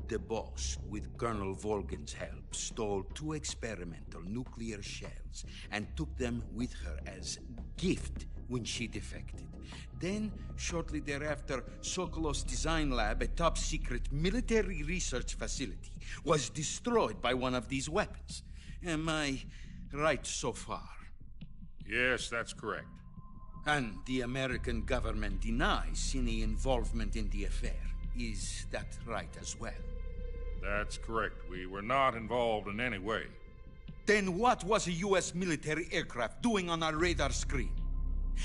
the boss, with Colonel Volgin's help, stole 2 experimental nuclear shells and took them with her as gift when she defected. Then, shortly thereafter, Sokolov's design lab, a top-secret military research facility, was destroyed by one of these weapons. Am I right so far? Yes, that's correct. And the American government denies any involvement in the affair. Is that right as well? That's correct. We were not involved in any way. Then what was a U.S. military aircraft doing on our radar screen?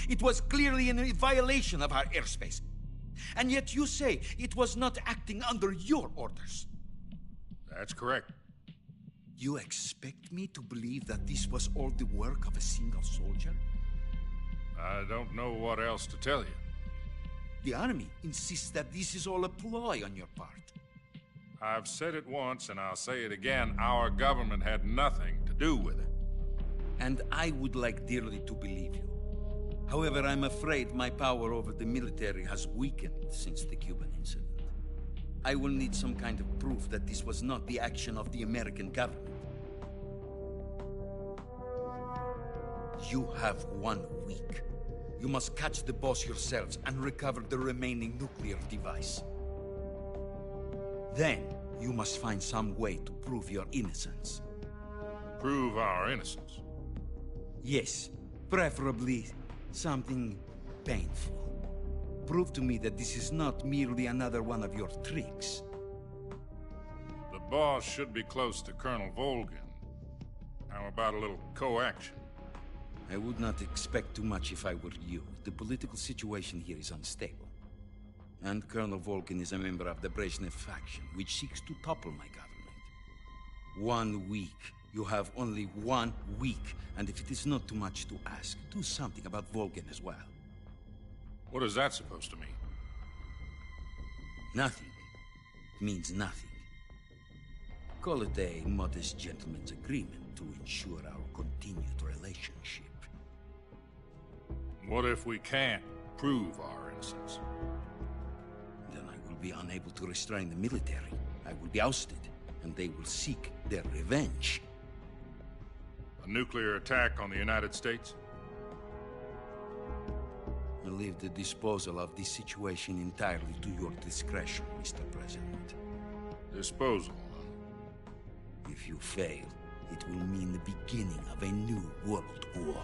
It was clearly in a violation of our airspace. And yet you say it was not acting under your orders. That's correct. You expect me to believe that this was all the work of a single soldier? I don't know what else to tell you. The army insists that this is all a ploy on your part. I've said it once, and I'll say it again. Our government had nothing to do with it. And I would like dearly to believe you. However, I'm afraid my power over the military has weakened since the Cuban incident. I will need some kind of proof that this was not the action of the American government. You have 1 week. You must catch the boss yourselves and recover the remaining nuclear device. Then, you must find some way to prove your innocence. Prove our innocence? Yes, preferably something painful. Prove to me that this is not merely another one of your tricks. The boss should be close to Colonel Volgin. How about a little co-action? I would not expect too much if I were you. The political situation here is unstable. And Colonel Volgin is a member of the Brezhnev faction, which seeks to topple my government. 1 week. You have only 1 week. And if it is not too much to ask, do something about Volgin as well. What is that supposed to mean? Nothing. It means nothing. Call it a modest gentleman's agreement to ensure our continued relationship. What if we can't prove our innocence? Then I will be unable to restrain the military. I will be ousted, and they will seek their revenge. A nuclear attack on the United States? I leave the disposal of this situation entirely to your discretion, Mr. President. Disposal? If you fail, it will mean the beginning of a new world war.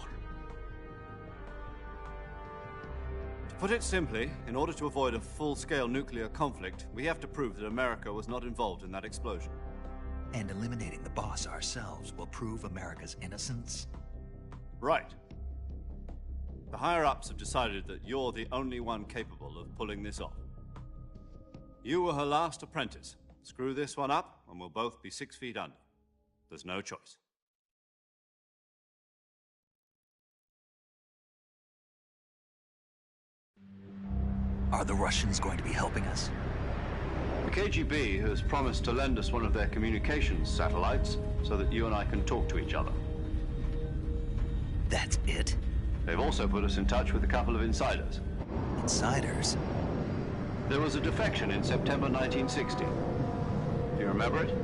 To put it simply, in order to avoid a full-scale nuclear conflict, we have to prove that America was not involved in that explosion. And eliminating the boss ourselves will prove America's innocence? Right. The higher-ups have decided that you're the only one capable of pulling this off. You were her last apprentice. Screw this one up, and we'll both be 6 feet under. There's no choice. Are the Russians going to be helping us? The KGB has promised to lend us one of their communications satellites so that you and I can talk to each other. That's it? They've also put us in touch with a couple of insiders. Insiders? There was a defection in September 1960. Do you remember it?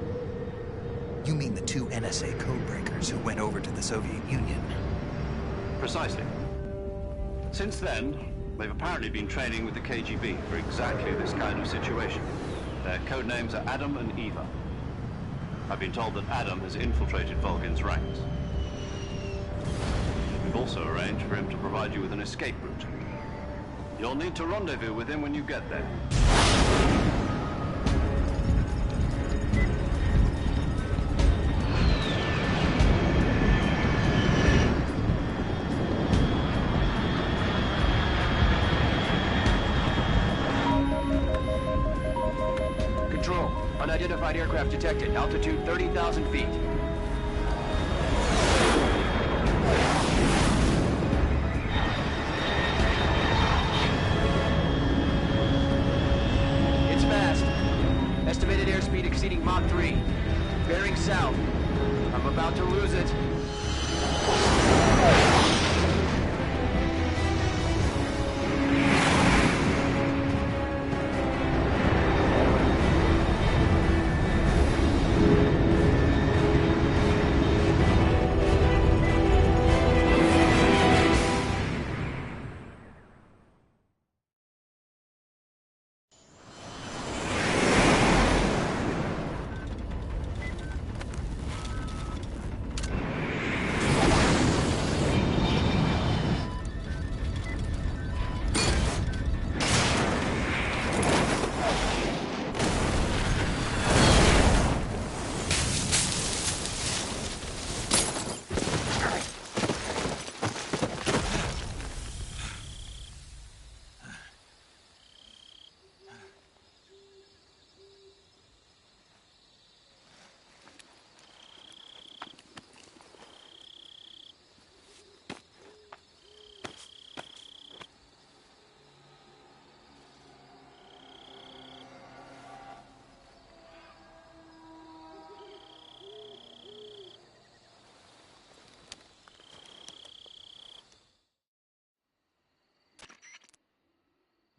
You mean the 2 NSA codebreakers who went over to the Soviet Union? Precisely. Since then, they've apparently been training with the KGB for exactly this kind of situation. Their code names are Adam and Eva. I've been told that Adam has infiltrated Volgin's ranks. We've also arranged for him to provide you with an escape route. You'll need to rendezvous with him when you get there. Control, unidentified aircraft detected. Altitude 30,000 feet. It's back. exceeding Mach 3. Bearing south. I'm about to lose it.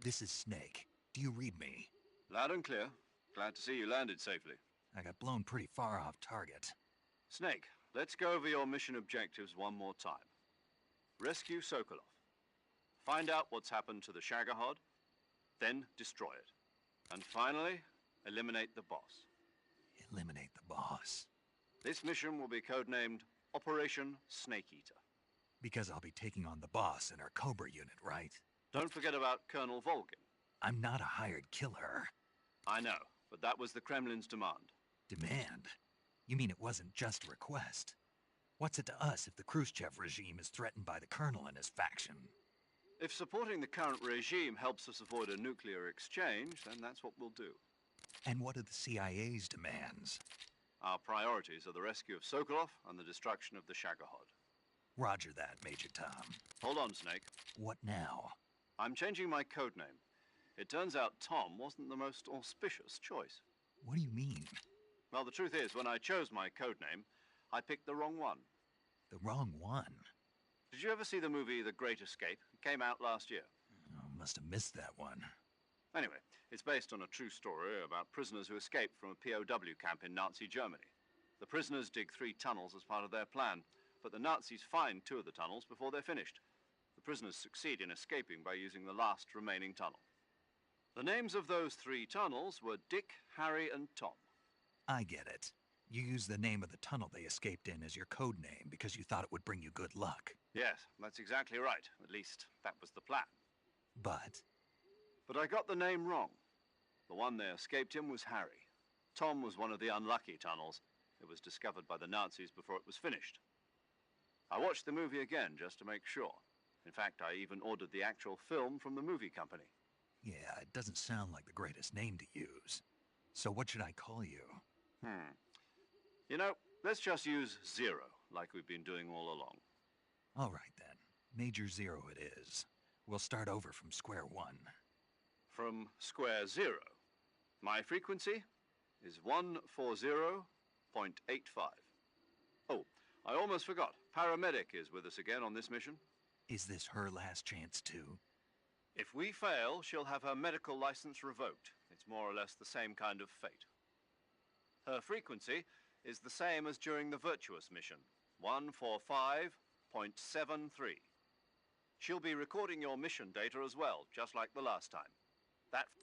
This is Snake. Do you read me? Loud and clear. Glad to see you landed safely. I got blown pretty far off target. Snake, let's go over your mission objectives one more time. Rescue Sokolov. Find out what's happened to the Shagohod, then destroy it. And finally, eliminate the boss. Eliminate the boss. This mission will be codenamed Operation Snake Eater. Because I'll be taking on the boss in our Cobra unit, right? Don't forget about Colonel Volgin. I'm not a hired killer. I know, but that was the Kremlin's demand. Demand? You mean it wasn't just a request? What's it to us if the Khrushchev regime is threatened by the Colonel and his faction? If supporting the current regime helps us avoid a nuclear exchange, then that's what we'll do. And what are the CIA's demands? Our priorities are the rescue of Sokolov and the destruction of the Shagohod. Roger that, Major Tom. Hold on, Snake. What now? I'm changing my codename. It turns out Tom wasn't the most auspicious choice. What do you mean? Well, the truth is, when I chose my codename, I picked the wrong one. The wrong one? Did you ever see the movie The Great Escape? It came out last year. Oh, must have missed that one. Anyway, it's based on a true story about prisoners who escaped from a POW camp in Nazi Germany. The prisoners dig 3 tunnels as part of their plan, but the Nazis find 2 of the tunnels before they're finished. The prisoners succeed in escaping by using the last remaining tunnel. The names of those 3 tunnels were Dick, Harry, and Tom. I get it. You used the name of the tunnel they escaped in as your code name because you thought it would bring you good luck. Yes, that's exactly right. At least, that was the plan. But I got the name wrong. The one they escaped in was Harry. Tom was one of the unlucky tunnels. It was discovered by the Nazis before it was finished. I watched the movie again just to make sure. In fact, I even ordered the actual film from the movie company. yeah, it doesn't sound like the greatest name to use. So what should I call you? You know, let's just use Zero, like we've been doing all along. All right then. Major Zero it is. We'll start over from square one. From square 0. My frequency is 140.85. Oh, I almost forgot. Paramedic is with us again on this mission. Is this her last chance too? If we fail, she'll have her medical license revoked. It's more or less the same kind of fate. Her frequency is the same as during the Virtuous mission, 145.73. She'll be recording your mission data as well, just like the last time.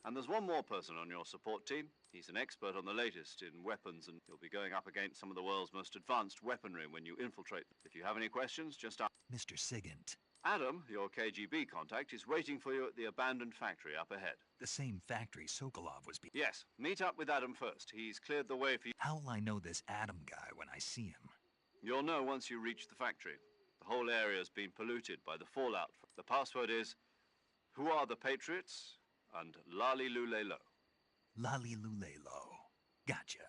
And there's one more person on your support team. He's an expert on the latest in weapons, and you'll be going up against some of the world's most advanced weaponry when you infiltrate them. If you have any questions, just ask. Mr. Sigint. Adam, your KGB contact, is waiting for you at the abandoned factory up ahead. The same factory Sokolov was Yes, meet up with Adam first. He's cleared the way for you. How'll I know this Adam guy when I see him? You'll know once you reach the factory. The whole area's been polluted by the fallout. The password is, "Who are the Patriots?" and Lali Lulelo. Lali Lulelo. Gotcha.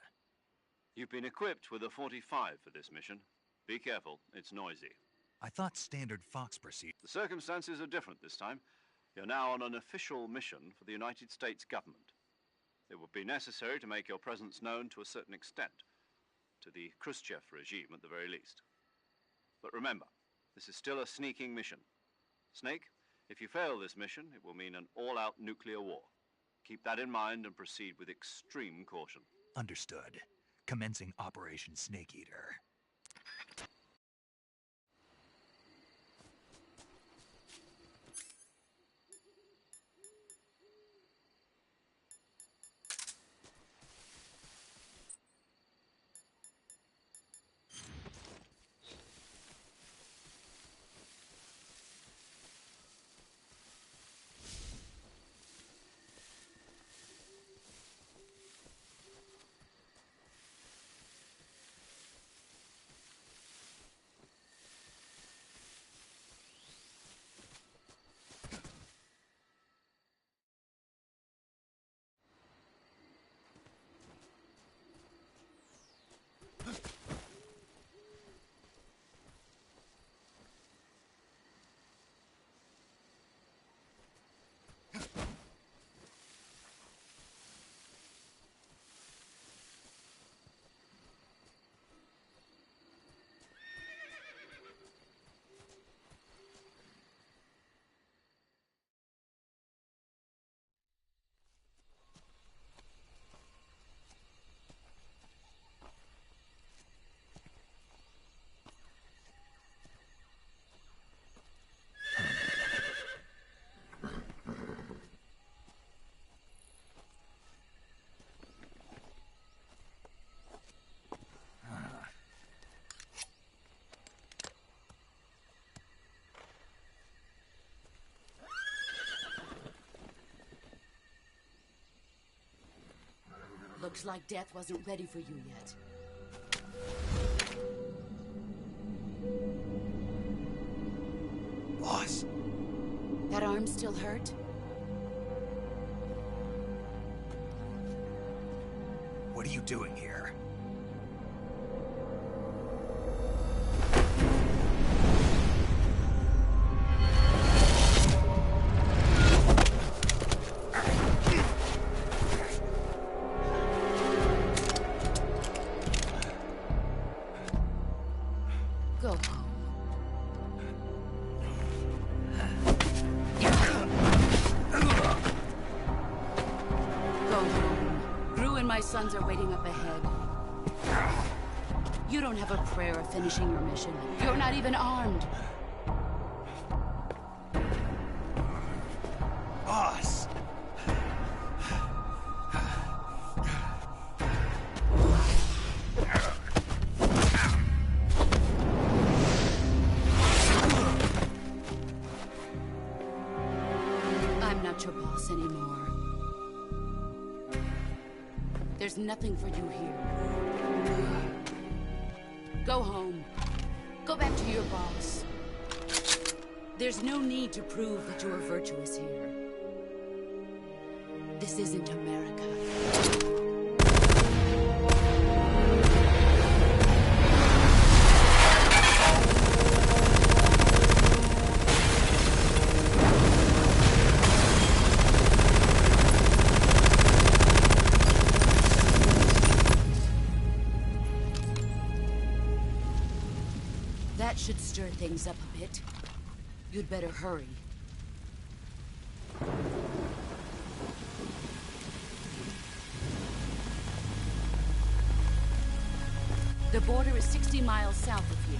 You've been equipped with a 45 for this mission. Be careful, it's noisy. I thought standard Fox procedure. The circumstances are different this time. You're now on an official mission for the United States government. It would be necessary to make your presence known to a certain extent, to the Khrushchev regime at the very least. But remember, this is still a sneaking mission. Snake, if you fail this mission, it will mean an all-out nuclear war. Keep that in mind and proceed with extreme caution. Understood. Commencing Operation Snake Eater. Looks like death wasn't ready for you yet. Boss. That arm still hurt? What are you doing here? Go. My sons are waiting up ahead. You don't have a prayer of finishing your mission. You're not even armed. Boss! I'm not your boss anymore. There's nothing for you here. Go home. Go back to your boss. There's no need to prove that you are virtuous here. This isn't America. That should stir things up a bit. You'd better hurry. The border is 60 miles south of here.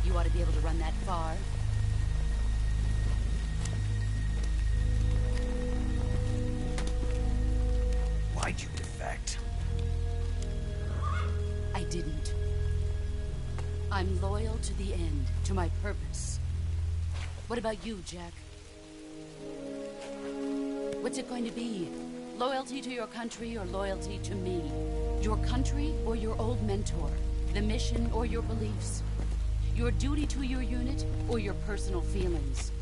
You ought to be able to run that far. Why'd you defect? I didn't. I'm loyal to the end, to my purpose. What about you, Jack? What's it going to be? Loyalty to your country or loyalty to me? Your country or your old mentor? The mission or your beliefs? Your duty to your unit or your personal feelings?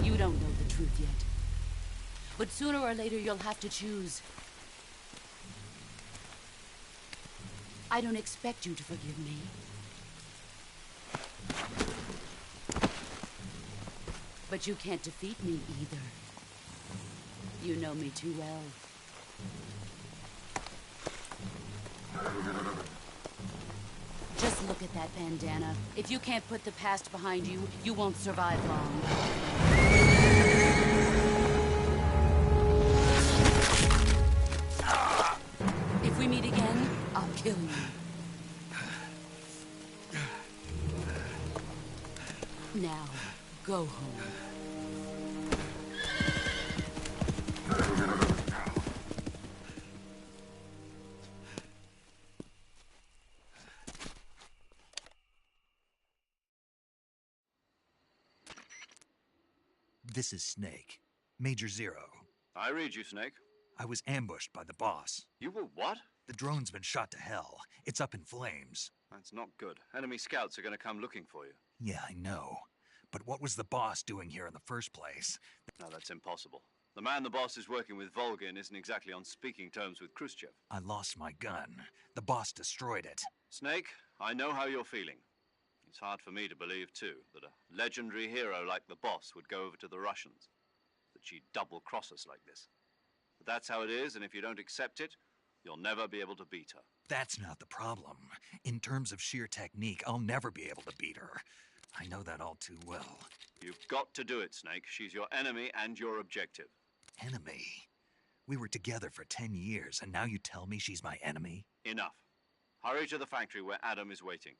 You don't know the truth yet. But sooner or later, you'll have to choose. I don't expect you to forgive me. But you can't defeat me either. You know me too well. Just look at that bandana. If you can't put the past behind you, you won't survive long. If we meet again, I'll kill you. Now, go home. This is Snake. Major Zero. I read you, Snake. I was ambushed by the boss. You were what? The drone's been shot to hell. It's up in flames. That's not good. Enemy scouts are going to come looking for you. Yeah, I know. But what was the boss doing here in the first place? No, that's impossible. The man the boss is working with, Volgin, isn't exactly on speaking terms with Khrushchev. I lost my gun. The boss destroyed it. Snake, I know how you're feeling. It's hard for me to believe, too, that a legendary hero like the boss would go over to the Russians. That she'd double-cross us like this. But that's how it is, and if you don't accept it, you'll never be able to beat her. That's not the problem. In terms of sheer technique, I'll never be able to beat her. I know that all too well. You've got to do it, Snake. She's your enemy and your objective. Enemy? We were together for 10 years, and now you tell me she's my enemy? Enough. Hurry to the factory where Adam is waiting.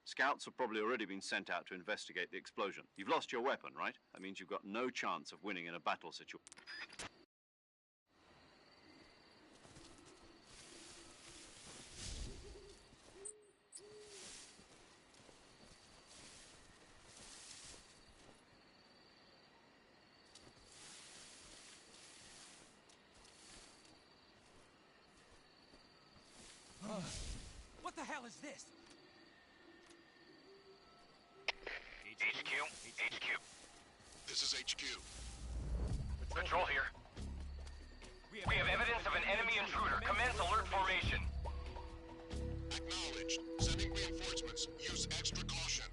Scouts have probably already been sent out to investigate the explosion. You've lost your weapon, right? That means you've got no chance of winning in a battle situation. What the hell is this? HQ. This is HQ. Patrol here. We have evidence of an enemy intruder. Commence alert formation. Acknowledged. Sending reinforcements. Use extra caution.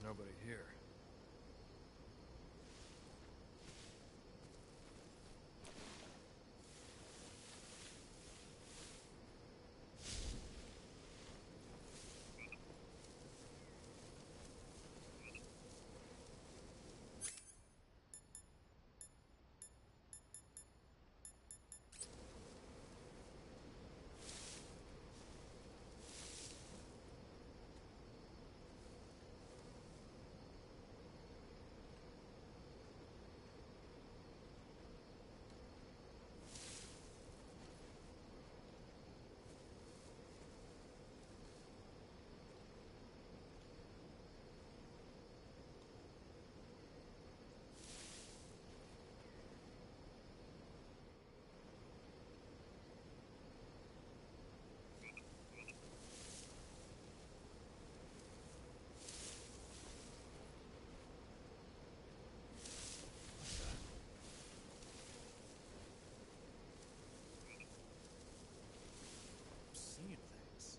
nobody here. Seeing things.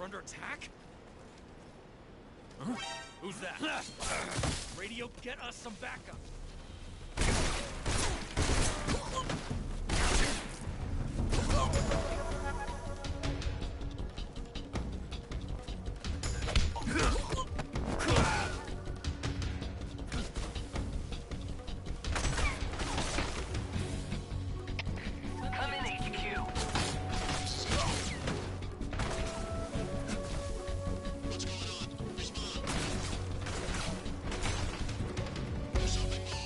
We're under attack? Huh? Who's that? Radio, get us some backup. Something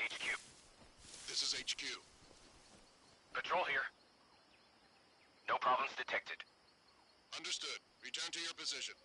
HQ. This is HQ. Patrol here. No problems detected. Understood. Return to your position.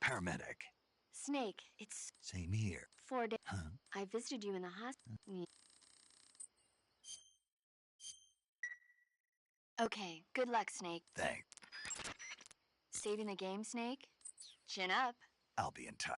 Paramedic. Snake, it's Same here. 4 days. Huh? I visited you in the hospital. Okay, good luck, Snake. Thanks. Saving the game, Snake? Chin up. I'll be in touch.